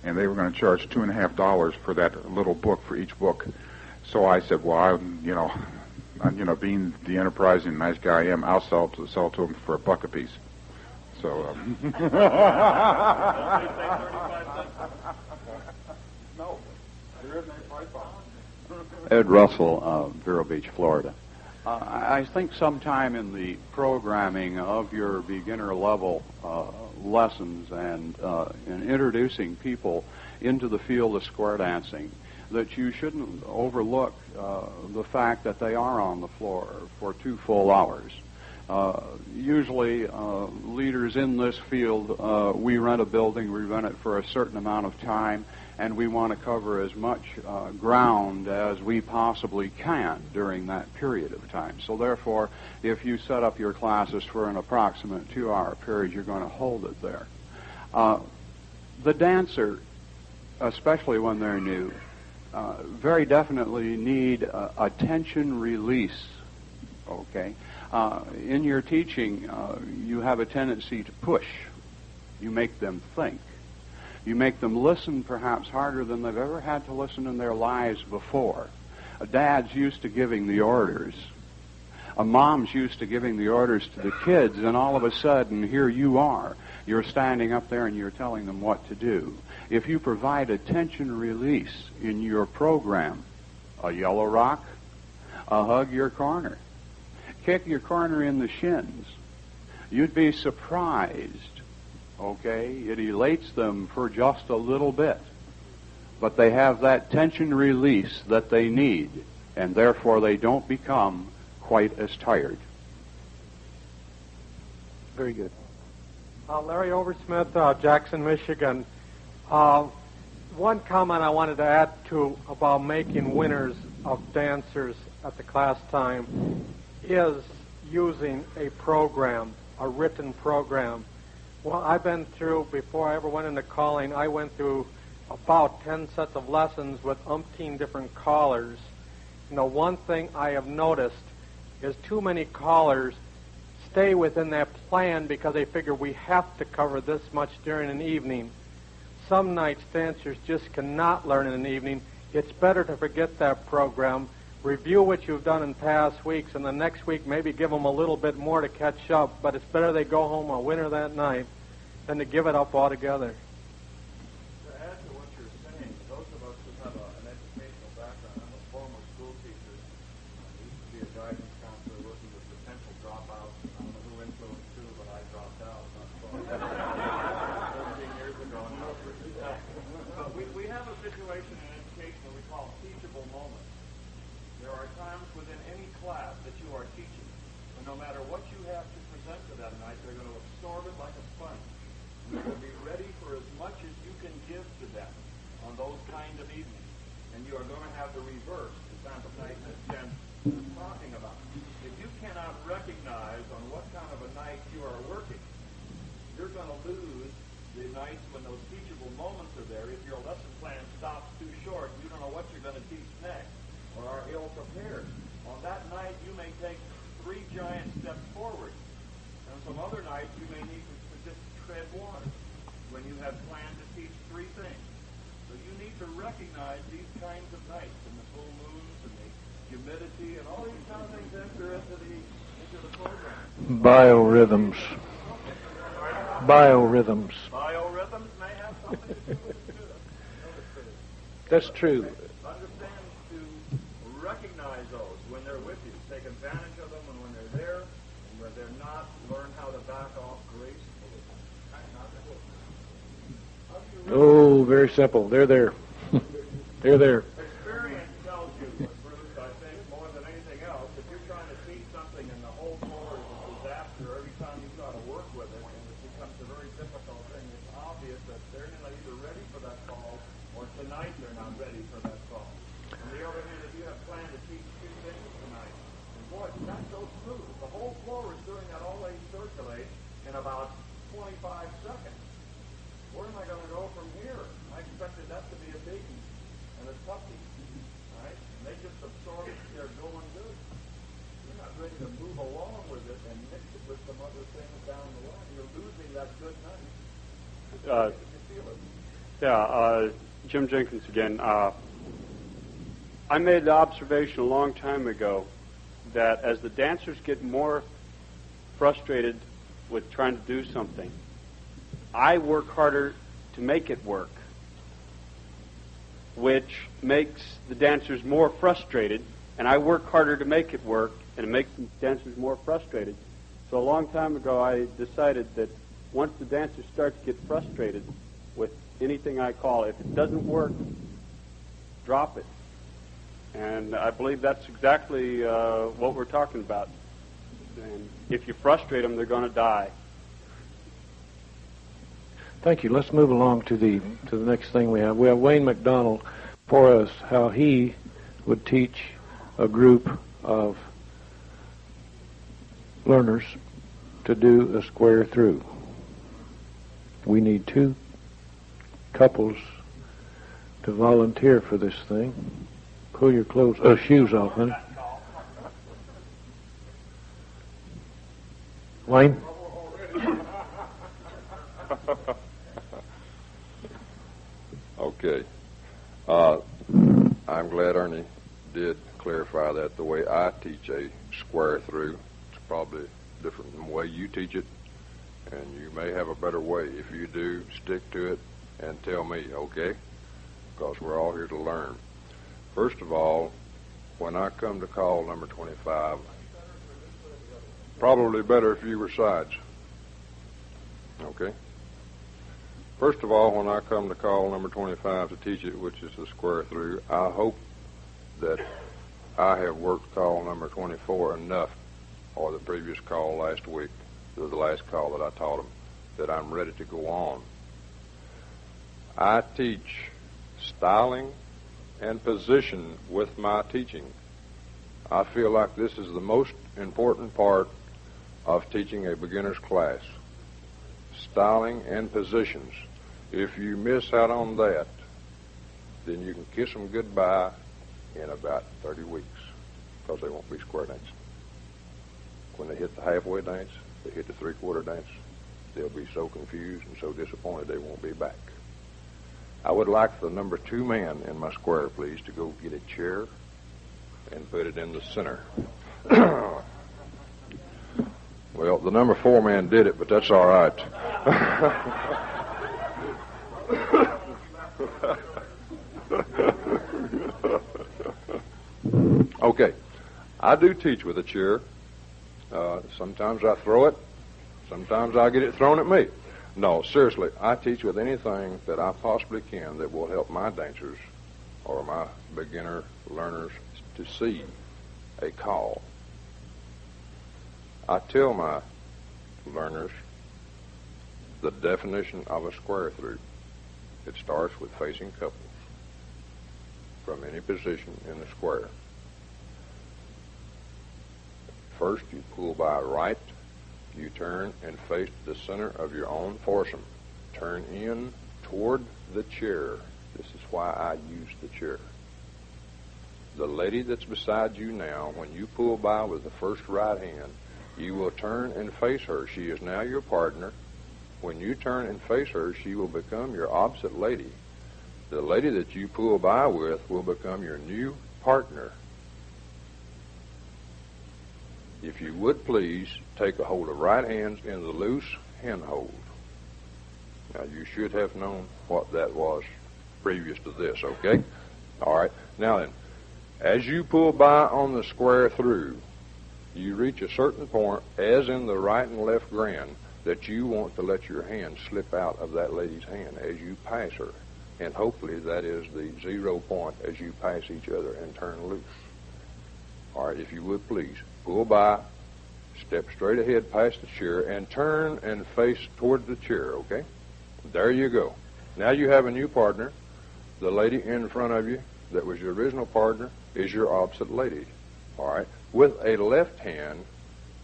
And they were going to charge $2.50 for that little book for each book. So I said, well, being the enterprising nice guy I am, I'll sell to them for $1 a piece. So. No, there isn't any price on it. Ed Russell, Vero Beach, Florida. I think sometime in the programming of your beginner level lessons and in introducing people into the field of square dancing, that you shouldn't overlook the fact that they are on the floor for 2 full hours. Usually, leaders in this field, we rent a building, we rent it for a certain amount of time, and we want to cover as much ground as we possibly can during that period of time. So therefore, if you set up your classes for an approximate 2-hour period, you're going to hold it there. The dancer, especially when they're new, very definitely need attention release, okay? In your teaching, you have a tendency to push. You make them think. You make them listen perhaps harder than they've ever had to listen in their lives before. A dad's used to giving the orders. A mom's used to giving the orders to the kids, and all of a sudden, here you are. You're standing up there and you're telling them what to do. If you provide attention release in your program, a yellow rock, a hug your corner, kick your corner in the shins, you'd be surprised. Okay, it elates them for just a little bit. But they have that tension release that they need, and therefore they don't become quite as tired. Very good. Larry Oversmith, Jackson, Michigan. One comment I wanted to add to about making winners of dancers at the class time is using a program, a written program. Well, I've been through, before I ever went into calling, I went through about 10 sets of lessons with umpteen different callers. You know, one thing I have noticed is too many callers stay within that plan because they figure we have to cover this much during an evening. Some nights dancers just cannot learn in an evening. It's better to forget that program, review what you've done in past weeks, and the next week maybe give them a little bit more to catch up, but it's better they go home a winner that night than to give it up altogether. To add to what you're saying, those of us who have an educational background, I'm a former school teacher. I used to be a guidance counselor working with potential dropouts. I don't know who influenced who, but I dropped out. 13 years ago now. But we have a situation in education that we call teachable moments. There are times within any class that you are teaching, and no matter what you have to present to them night, they're going to absorb it like a sponge. You will be ready for as much as you can give to them on those kind of evenings. And you are going to have the reverse, the kind of night that Jen is talking about. If you cannot recognize on what kind of a night you are working, you're going to lose the nights when those teachable moments are there. If your lesson plan stops too short, you don't know what you're going to teach next, or are ill-prepared. On that night, you may take 3 giant steps forward. And some other nights, you may need to just tread water when you have planned to teach 3 things. So you need to recognize these kinds of nights and the full moons and the humidity and all these kind of things enter into the program. Biorhythms. Biorhythms. Biorhythms may have something to do with it too. That's true. Understand to recognize those when they're with you. Take advantage of them when they're there, and when they're not, learn how to back off gracefully. Oh, very simple. They're there. They're there. Experience tells you, Bruce, I think, more than anything else, if you're trying to teach something and the whole floor is a disaster every time you try to work with it, and it becomes a very difficult thing, it's obvious that they're not either ready for that call or tonight they're not ready for that call. On the other hand, if you have planned to teach 2 things tonight, and boy, that's so smooth. The whole floor is doing that all they circulate in about 25 seconds. Where am I going to go from here? I expected that to be a biggie and a toughie, right? And they just absorb it. They're going good. You're not ready to move along with it and mix it with some other things down the line. You're losing that good night. You feel it. Jim Jenkins again. I made the observation a long time ago that as the dancers get more frustrated with trying to do something, I work harder to make it work, which makes the dancers more frustrated, and I work harder to make it work, and it makes the dancers more frustrated. So a long time ago, I decided that once the dancers start to get frustrated with anything I call, if it doesn't work, drop it. And I believe that's exactly what we're talking about. And if you frustrate them, they're going to die. Thank you. Let's move along to the next thing we have. We have Wayne McDonald for us, how he would teach a group of learners to do a square through. We need 2 couples to volunteer for this thing. Pull your shoes off, honey. Wayne? Okay. I'm glad Ernie did clarify that the way I teach a square through. It's probably different than the way you teach it, and you may have a better way. If you do, stick to it and tell me, okay? Because we're all here to learn. First of all, when I come to call number 25, probably better if you were sides. Okay? First of all, when I come to call number 25 to teach it, which is the square through, I hope that I have worked call number 24 enough, or the previous call last week, or the last call that I taught them, that I'm ready to go on. I teach styling and position with my teaching. I feel like this is the most important part of teaching a beginner's class. Styling and positions. If you miss out on that, then you can kiss them goodbye in about 30 weeks, because they won't be square dancing. When they hit the halfway dance, they hit the three-quarter dance, they'll be so confused and so disappointed they won't be back. I would like the number 2 man in my square, please, to go get a chair and put it in the center. Well, the number 4 man did it, but that's all right. Okay, I do teach with a chair. Sometimes I throw it. Sometimes I get it thrown at me. No, seriously, I teach with anything that I possibly can that will help my dancers or my beginner learners to see a call. I tell my learners the definition of a square through. It starts with facing couples from any position in the square. First, you pull by right, you turn and face the center of your own foursome. Turn in toward the chair. This is why I use the chair. The lady that's beside you now, when you pull by with the first right hand, you will turn and face her. She is now your partner. When you turn and face her, she will become your opposite lady. The lady that you pull by with will become your new partner. If you would please, take a hold of right hands in the loose hand hold. Now, you should have known what that was previous to this, okay? All right. Now then, as you pull by on the square through, you reach a certain point, as in the right and left grand, that you want to let your hand slip out of that lady's hand as you pass her. And hopefully that is the 0 point as you pass each other and turn loose. All right, if you would please, pull by, step straight ahead past the chair, and turn and face toward the chair, okay? There you go. Now you have a new partner. The lady in front of you that was your original partner is your opposite lady. All right? With a left hand,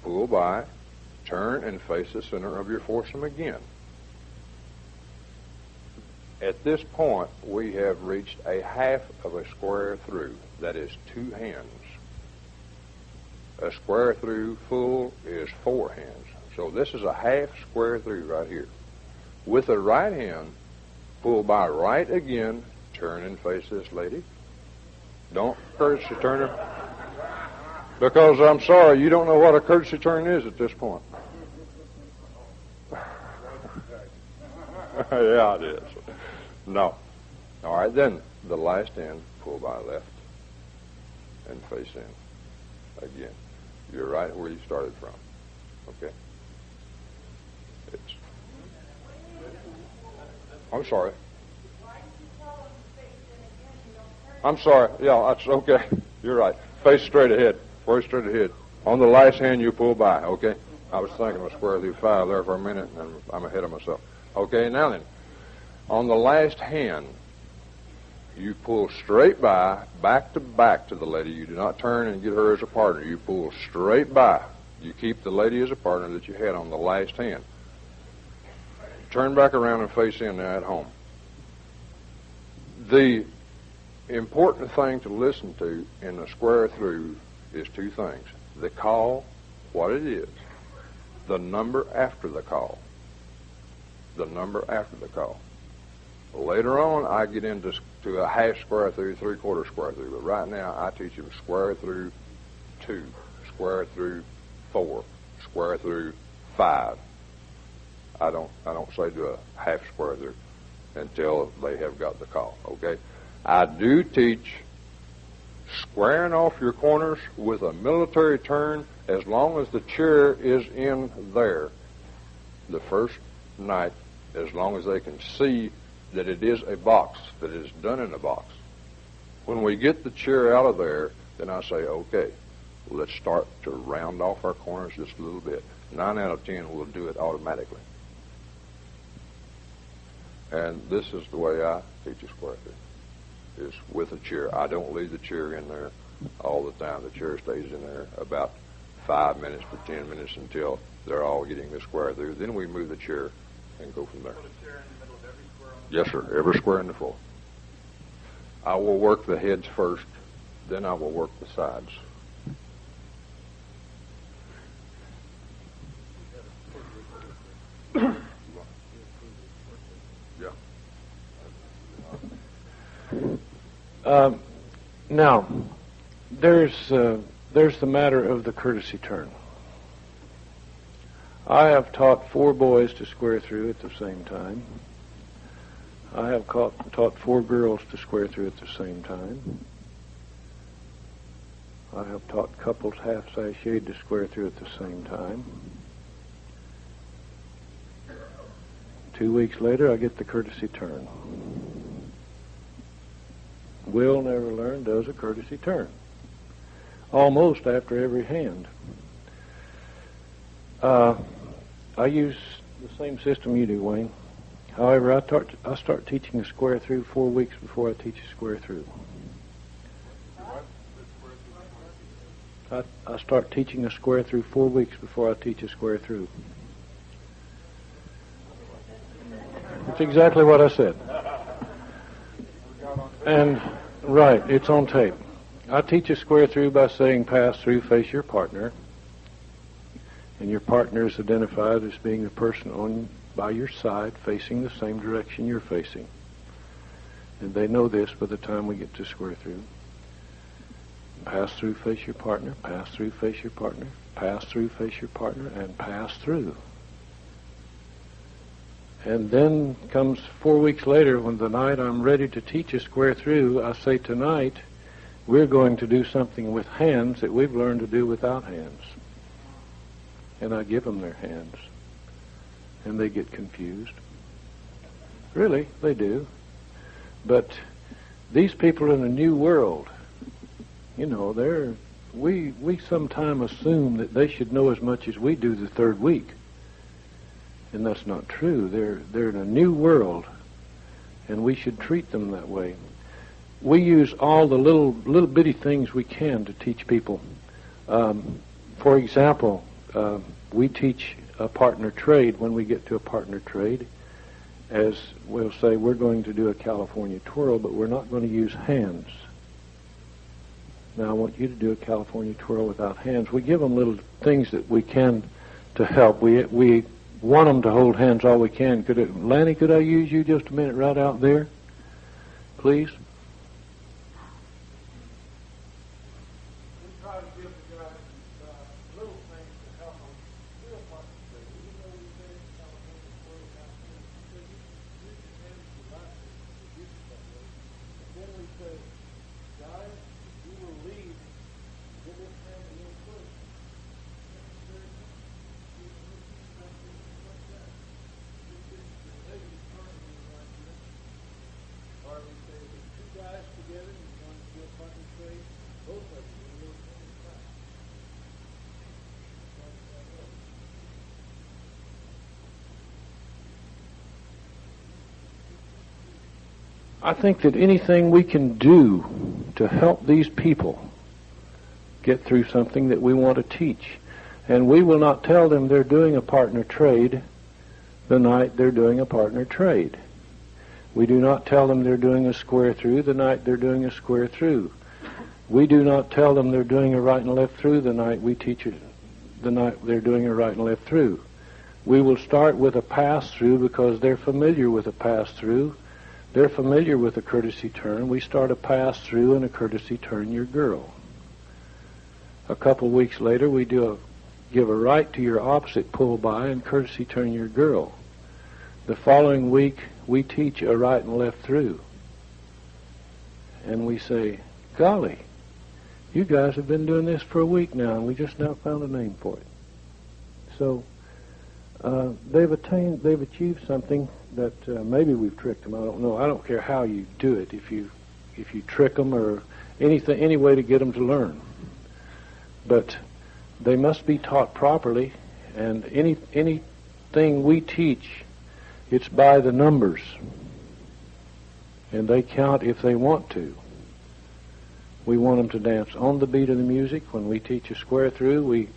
pull by, turn and face the center of your foursome again. At this point, we have reached a half of a square through. That is 2 hands. A square through full is 4 hands. So this is a half square through right here. With the right hand, pull by right again, turn and face this lady. Don't courtesy turn her. Because I'm sorry, you don't know what a courtesy turn is at this point. Yeah, it is. No. All right, then the last end, pull by left and face in again. You're right where you started from. Okay? I'm sorry. I'm sorry. Yeah, that's okay. You're right. Face straight ahead. Face straight ahead. On the last hand, you pull by, okay? I was thinking of square through 5 there for a minute, and I'm ahead of myself. Okay, now then, on the last hand, you pull straight by, back to the lady. You do not turn and get her as a partner. You pull straight by. You keep the lady as a partner that you had on the last hand. Turn back around and face in now at home. The important thing to listen to in the square through is two things. The call, what it is. The number after the call. The number after the call. Later on, I get into a half square through, three-quarter square through. But right now, I teach them square through 2, square through 4, square through 5. I don't say do a half square through until they have got the call. Okay. I do teach squaring off your corners with a military turn as long as the chair is in there the first night, as long as they can see that it is a box, that it is done in a box. When we get the chair out of there, then I say, okay, let's start to round off our corners just a little bit. 9 out of 10 will do it automatically. And this is the way I teach a square through, is with a chair. I don't leave the chair in there all the time. The chair stays in there about 5 minutes to 10 minutes until they're all getting the square through. Then we move the chair and go from there. Put a chair in the middle of every square on the Yes, sir. Every square in the floor. I will work the heads first, then I will work the sides. Now, there's the matter of the courtesy turn. I have taught 4 boys to square through at the same time. I have taught 4 girls to square through at the same time. I have taught couples half sashayed to square through at the same time. 2 weeks later, I get the courtesy turn. Will never learn, does a courtesy turn. Almost after every hand. I use the same system you do, Wayne. However, I start teaching a square through 4 weeks before I teach a square through. I start teaching a square through 4 weeks before I teach a square through. That's exactly what I said. And, right, it's on tape. I teach a square through by saying pass through, face your partner. And your partner is identified as being the person by your side facing the same direction you're facing. And they know this by the time we get to square through. Pass through, face your partner, pass through, face your partner, pass through, face your partner, and pass through. And then comes 4 weeks later, when the night I'm ready to teach a square through, I say, tonight we're going to do something with hands that we've learned to do without hands. And I give them their hands. And they get confused. Really, they do. But these people in a new world, you know, we sometimes assume that they should know as much as we do the third week. And that's not true. They're in a new world, and we should treat them that way. We use all the little bitty things we can to teach people. For example, we teach a partner trade when we get to a partner trade. As we'll say, we're going to do a California twirl, but we're not going to use hands. Now, I want you to do a California twirl without hands. We give them little things that we can to help. We want them to hold hands all we can. Lanny, could I use you just a minute right out there, please? I think that anything we can do to help these people get through something that we want to teach, and we will not tell them they're doing a partner trade the night they're doing a partner trade. We do not tell them they're doing a square through the night they're doing a square through. We do not tell them they're doing a right and left through the night we teach it, the night they're doing a right and left through. We will start with a pass-through because they're familiar with a pass-through. They're familiar with a courtesy turn. We start a pass-through and a courtesy turn your girl. A couple weeks later, we give a right to your opposite pull-by and courtesy turn your girl. The following week, we teach a right and left through. And we say, golly, you guys have been doing this for a week now, and we just now found a name for it. So they've achieved something that maybe we've tricked them. I don't know. I don't care how you do it. If you trick them or any way to get them to learn, but they must be taught properly. And anything we teach, it's by the numbers, and they count if they want to. We want them to dance on the beat of the music. When we teach a square through,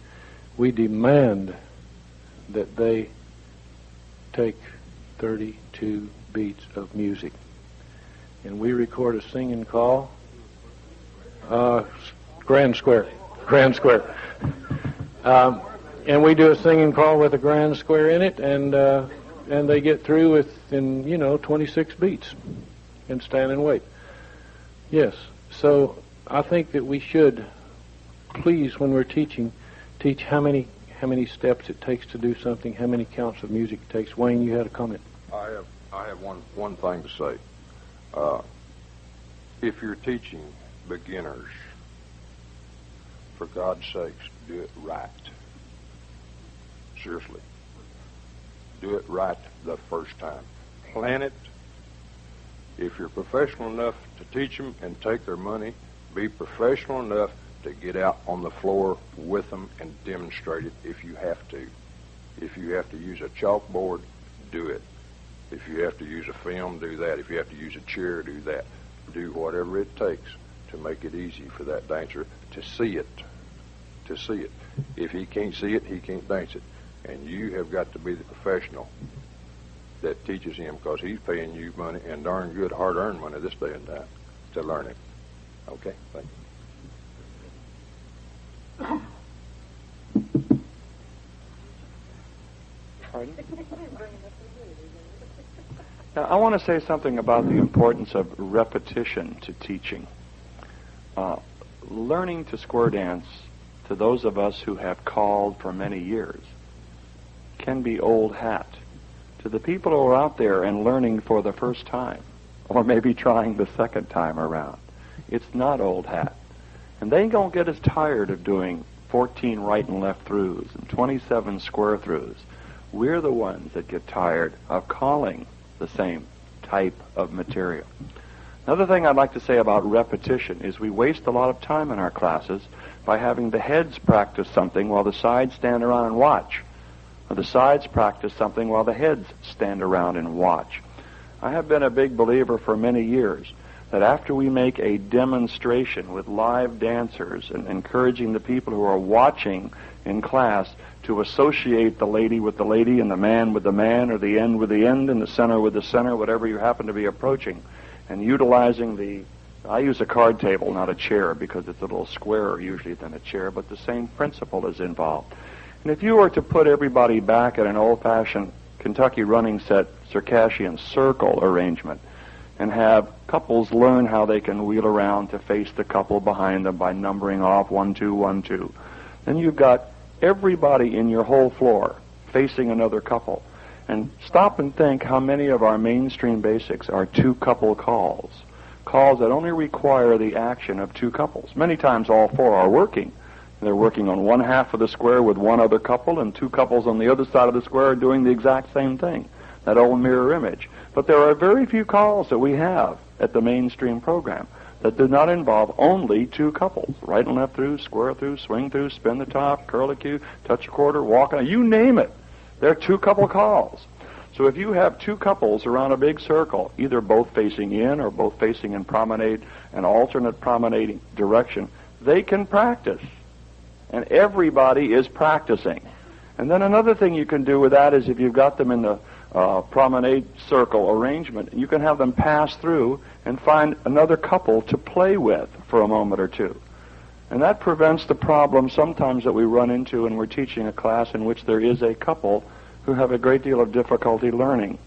we demand that they take 32 beats of music. And we record a singing call. Grand square. And we do a singing call with a grand square in it, and they get through within 26 beats and stand and wait. Yes. So I think that we should, please, when we're teaching, teach how many steps it takes to do something, how many counts of music it takes. Wayne, you had a comment. I have one thing to say. If you're teaching beginners, for God's sakes, do it right. Seriously. Do it right the first time. Plan it. If you're professional enough to teach them and take their money, be professional enough to get out on the floor with them and demonstrate it if you have to. If you have to use a chalkboard, do it. If you have to use a film, do that. If you have to use a chair, do that. Do whatever it takes to make it easy for that dancer to see it. To see it. If he can't see it, he can't dance it. And you have got to be the professional that teaches him, because he's paying you money, and darn good hard-earned money this day and time, to learn it. Okay, thank you. Pardon? Now, I want to say something about the importance of repetition to teaching. Learning to square dance, to those of us who have called for many years, can be old hat. To the people who are out there and learning for the first time, or maybe trying the second time around, it's not old hat. And they ain't going to get as tired of doing 14 right and left throughs and 27 square throughs. We're the ones that get tired of calling the same type of material. Another thing I'd like to say about repetition is we waste a lot of time in our classes by having the heads practice something while the sides stand around and watch, or the sides practice something while the heads stand around and watch. I have been a big believer for many years that after we make a demonstration with live dancers and encouraging the people who are watching in class to associate the lady with the lady and the man with the man, or the end with the end and the center with the center, whatever you happen to be approaching, and utilizing I use a card table, not a chair, because it's a little squarer usually than a chair, but the same principle is involved. And if you were to put everybody back at an old-fashioned Kentucky running set Circassian circle arrangement and have couples learn how they can wheel around to face the couple behind them by numbering off 1, 2, 1, 2, then you've got everybody in your whole floor facing another couple. And stop and think how many of our mainstream basics are two-couple calls that only require the action of two couples. Many times all four are working. They're working on one half of the square with one other couple, and two couples on the other side of the square are doing the exact same thing, that old mirror image. But there are very few calls that we have at the mainstream program that do not involve only two couples. Right and left through, square through, swing through, spin the top, curl a cue, touch a quarter, walk on, you name it. They're two-couple calls. So if you have two couples around a big circle, either both facing in or both facing in promenade, an alternate promenading direction, they can practice. And everybody is practicing. And then another thing you can do with that is if you've got them in the promenade circle arrangement, you can have them pass through and find another couple to play with for a moment or two. And that prevents the problem sometimes that we run into when we're teaching a class in which there is a couple who have a great deal of difficulty learning.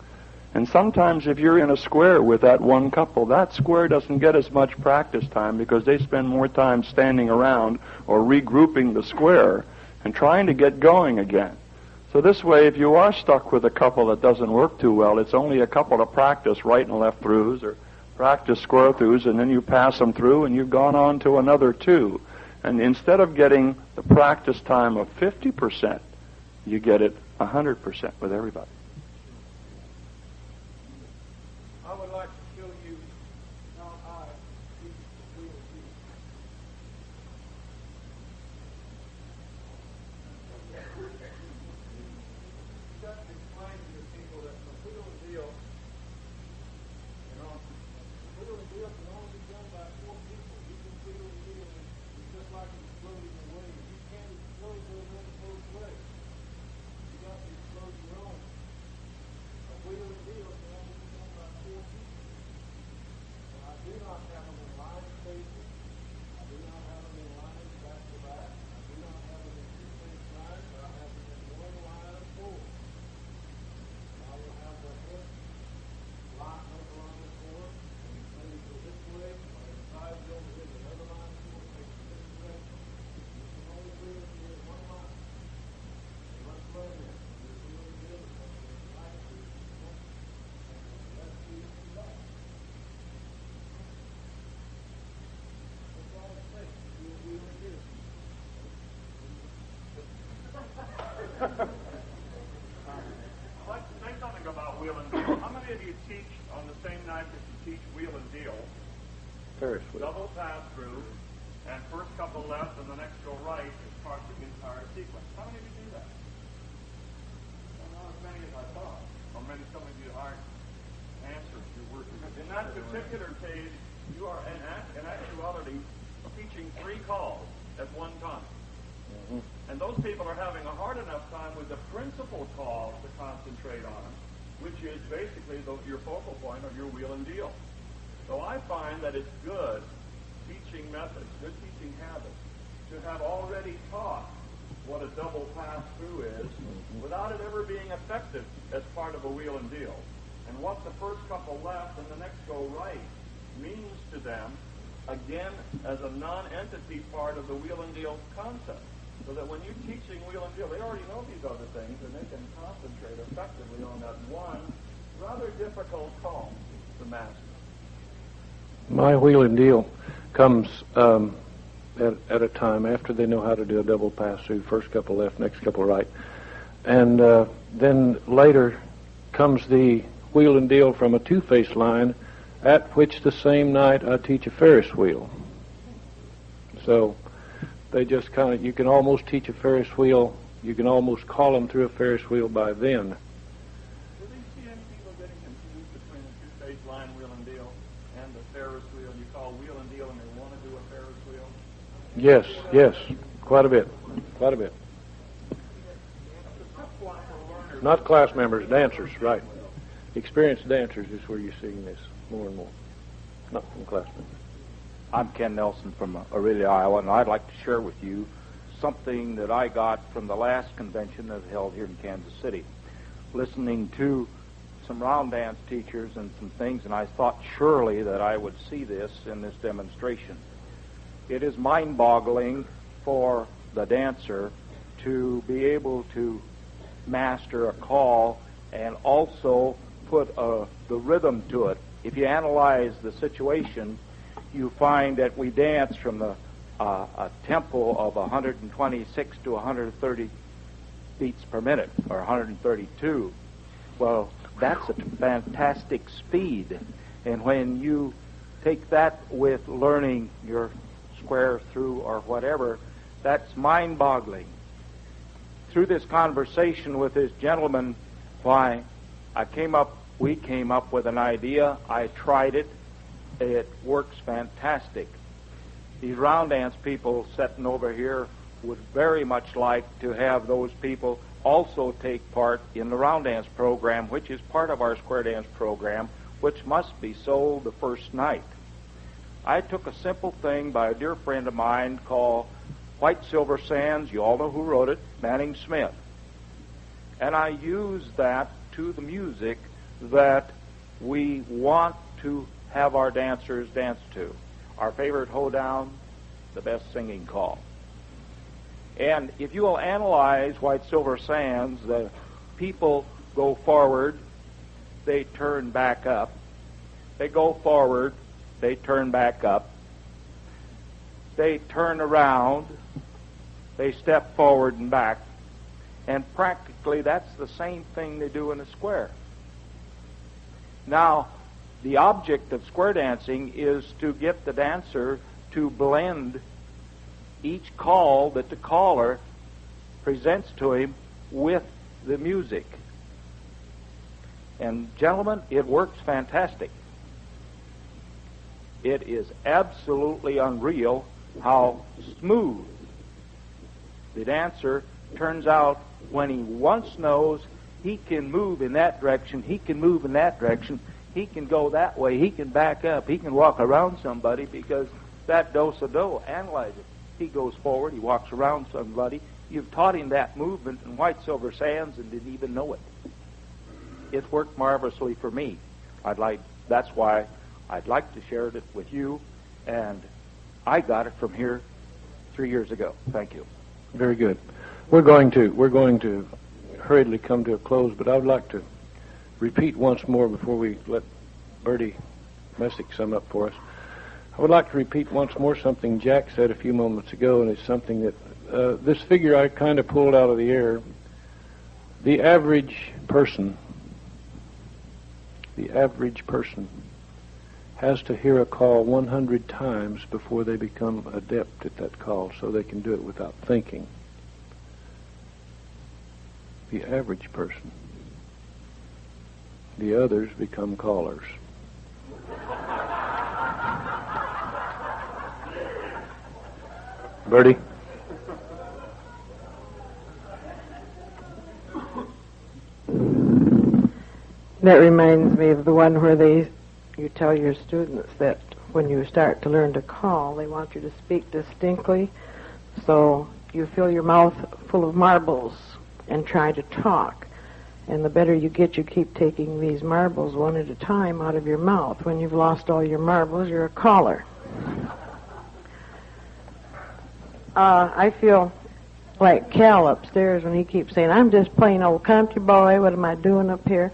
And sometimes if you're in a square with that one couple, that square doesn't get as much practice time because they spend more time standing around or regrouping the square and trying to get going again. So this way, if you are stuck with a couple that doesn't work too well, it's only a couple to practice right and left throughs or practice square throughs, and then you pass them through and you've gone on to another two. And instead of getting the practice time of 50%, you get it 100% with everybody. I would like to show you how I teach the wheel deal. You got to explain to the people that the wheel deal, the wheel deal can only be done by 4 people. You can wheel the deal, it's just like exploding a wave. You can't explode those unopposed waves. You got to explode your own. A wheel deal can only be done by 4 people. And I do not have them in line spacing. I do not have them in lines back to back. I do not have them in 2-phase lines, but I have them in 1 line of 4. I will have the head lock up along the cord, and it's ready to go this way, or the sides over here, the other line of 4 takes this direction. You can only wheel it in 1 line. One plug in. You wheel it in, and right to the left, and left to the back. That's all it takes. You wheel it in. I'd like to say something about wheel and deal. How many of you teach on the same night that you teach wheel and deal? Ferris wheel. Double pass through, and first couple left and the next go right is part of the entire sequence. How many of you do that? Well, not as many as I thought. Or maybe some of you aren't answers you're working with. In that particular case, you are in actuality teaching 3 calls at one time. And those people are having a hard enough time with the principal call to concentrate on, which is basically your focal point of your wheel and deal. So I find that it's good teaching methods, good teaching habits, to have already taught what a double pass-through is without it ever being effective as part of a wheel and deal. And what the first couple left and the next go right means to them, again, as a non-entity part of the wheel and deal concept. So that when you're teaching wheel and deal, they already know these other things, and they can concentrate effectively on that one rather difficult call to master. My wheel and deal comes at a time after they know how to do a double pass through, first couple left, next couple right. And then later comes the wheel and deal from a 2-face line, at which the same night I teach a Ferris wheel. So they just kind of, you can almost teach a Ferris wheel, you can almost call them through a Ferris wheel by then. Do you see any people getting confused between the 2-face line wheel and deal and the Ferris wheel? You call wheel and deal and they want to do a Ferris wheel? Yes, quite a bit. Not class members, dancers, right. Experienced dancers is where you're seeing this more and more, not from class members. I'm Ken Nelson from Aurelia, Iowa, and I'd like to share with you something that I got from the last convention that was held here in Kansas City. Listening to some round dance teachers and some things, and I thought surely that I would see this in this demonstration. It is mind-boggling for the dancer to be able to master a call and also put the rhythm to it. If you analyze the situation, you find that we dance from a tempo of 126 to 130 beats per minute, or 132. Well, that's a fantastic speed. And when you take that with learning your square through or whatever, that's mind-boggling. Through this conversation with this gentleman, why, we came up with an idea. I tried it. It works fantastic. These round dance people sitting over here would very much like to have those people also take part in the round dance program, which is part of our square dance program, which must be sold the first night. I took a simple thing by a dear friend of mine called White Silver Sands. You all know who wrote it, Manning Smith. And I used that to the music that we want to have our dancers dance to. Our favorite hoedown, the best singing call. And if you will analyze White Silver Sands, the people go forward, they turn back up. They go forward, they turn back up. They turn around, they step forward and back. And practically that's the same thing they do in a square. Now, the object of square dancing is to get the dancer to blend each call that the caller presents to him with the music. And gentlemen, it works fantastic. It is absolutely unreal how smooth the dancer turns out when he once knows he can move in that direction, he can move in that direction, he can go that way, he can back up, he can walk around somebody because that do-so-do, analyze it. He goes forward, he walks around somebody. You've taught him that movement in White Silver Sands and didn't even know it. It's worked marvelously for me. That's why I'd like to share it with you, and I got it from here 3 years ago. Thank you. Very good. We're going to hurriedly come to a close, but I would like to repeat once more before we let Birdie Mesick sum up for us. I would like to repeat once more something Jack said a few moments ago, and it's something that this figure I kind of pulled out of the air. The average person has to hear a call 100 times before they become adept at that call, so they can do it without thinking. The average person. The others become callers. Birdie? That reminds me of the one where you tell your students that when you start to learn to call, they want you to speak distinctly, so you fill your mouth full of marbles and try to talk. And the better you get, you keep taking these marbles one at a time out of your mouth. When you've lost all your marbles, you're a caller. I feel like Cal upstairs when he keeps saying, I'm just plain old country boy, what am I doing up here?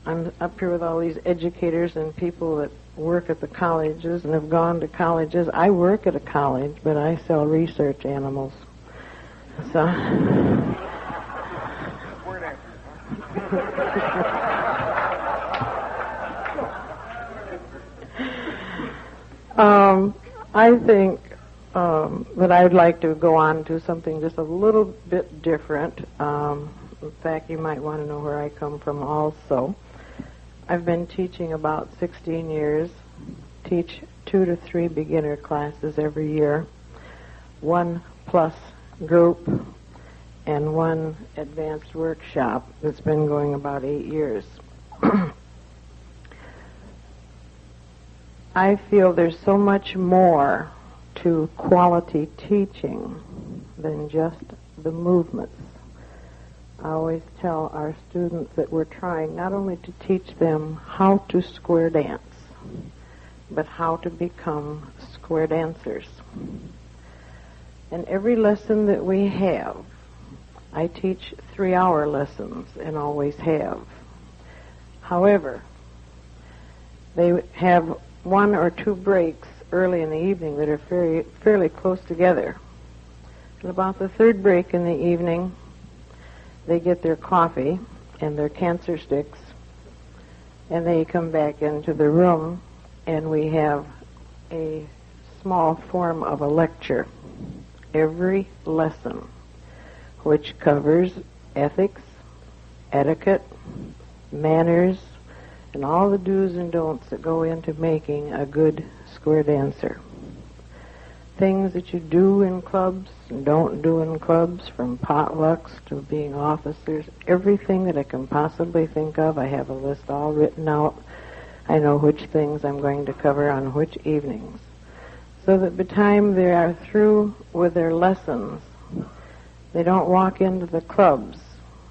I'm up here with all these educators and people that work at the colleges and have gone to colleges. I work at a college, but I sell research animals. So... I think that I'd like to go on to something just a little bit different. In fact, you might want to know where I come from also. I've been teaching about 16 years, teach 2 to 3 beginner classes every year, 1 plus group, and 1 advanced workshop that's been going about 8 years. I feel there's so much more to quality teaching than just the movements. I always tell our students that we're trying not only to teach them how to square dance, but how to become square dancers. And every lesson that we have, I teach 3-hour lessons and always have. However, they have 1 or 2 breaks early in the evening that are fairly close together. And about the 3rd break in the evening, they get their coffee and their cancer sticks, and they come back into the room, and we have a small form of a lecture every lesson, which covers ethics, etiquette, manners, and all the do's and don'ts that go into making a good square dancer. Things that you do in clubs and don't do in clubs, from potlucks to being officers, everything that I can possibly think of. I have a list all written out. I know which things I'm going to cover on which evenings, so that by the time they are through with their lessons, they don't walk into the clubs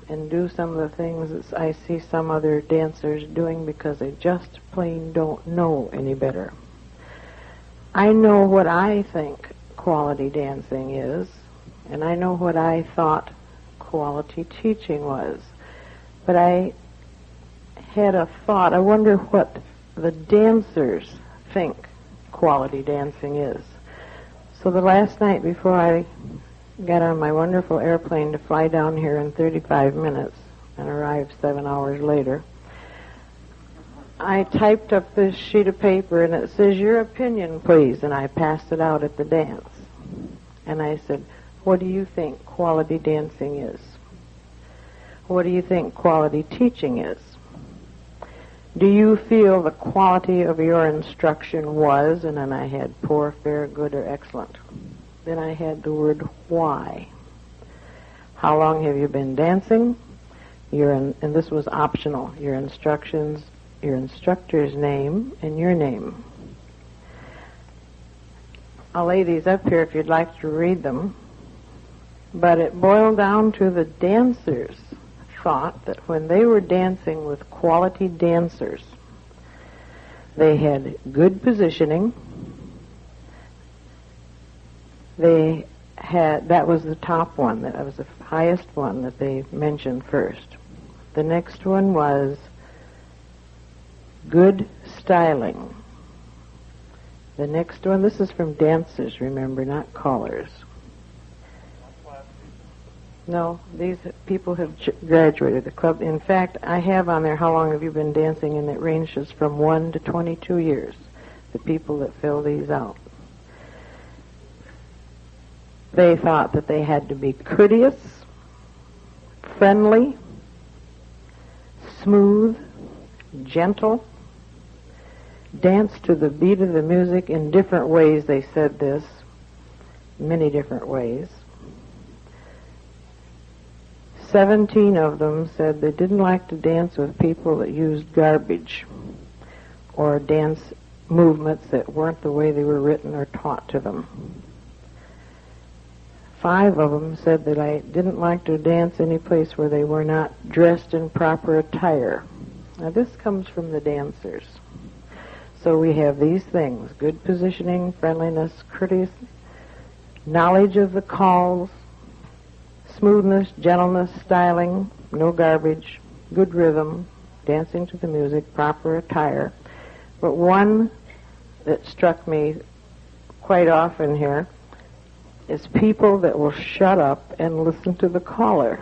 and do some of the things that I see some other dancers doing because they just plain don't know any better. I know what I think quality dancing is, and I know what I thought quality teaching was. But I had a thought, I wonder what the dancers think quality dancing is. So the last night before I got on my wonderful airplane to fly down here in 35 minutes and arrive 7 hours later, I typed up this sheet of paper, and it says, "Your opinion, please," and I passed it out at the dance. And I said, "What do you think quality dancing is? What do you think quality teaching is? Do you feel the quality of your instruction was," and then I had poor, fair, good, or excellent. Then I had the word why. How long have you been dancing? And this was optional. Your instructions, your instructor's name, and your name. I'll lay these up here if you'd like to read them. But it boiled down to the dancers thought that when they were dancing with quality dancers, they had good positioning. That was the top one, that was the highest one that they mentioned first. The next one was good styling. The next one, this is from dancers, remember, not callers. No, these people have graduated the club. In fact, I have on there how long have you been dancing, and it ranges from 1 to 22 years, the people that fill these out. They thought that they had to be courteous, friendly, smooth, gentle, dance to the beat of the music in different ways. They said this, many different ways. 17 of them said they didn't like to dance with people that used garbage or dance movements that weren't the way they were written or taught to them. 5 of them said that I didn't like to dance any place where they were not dressed in proper attire. Now this comes from the dancers. So we have these things: good positioning, friendliness, courteous, knowledge of the calls, smoothness, gentleness, styling, no garbage, good rhythm, dancing to the music, proper attire. But one that struck me quite often here is people that will shut up and listen to the caller.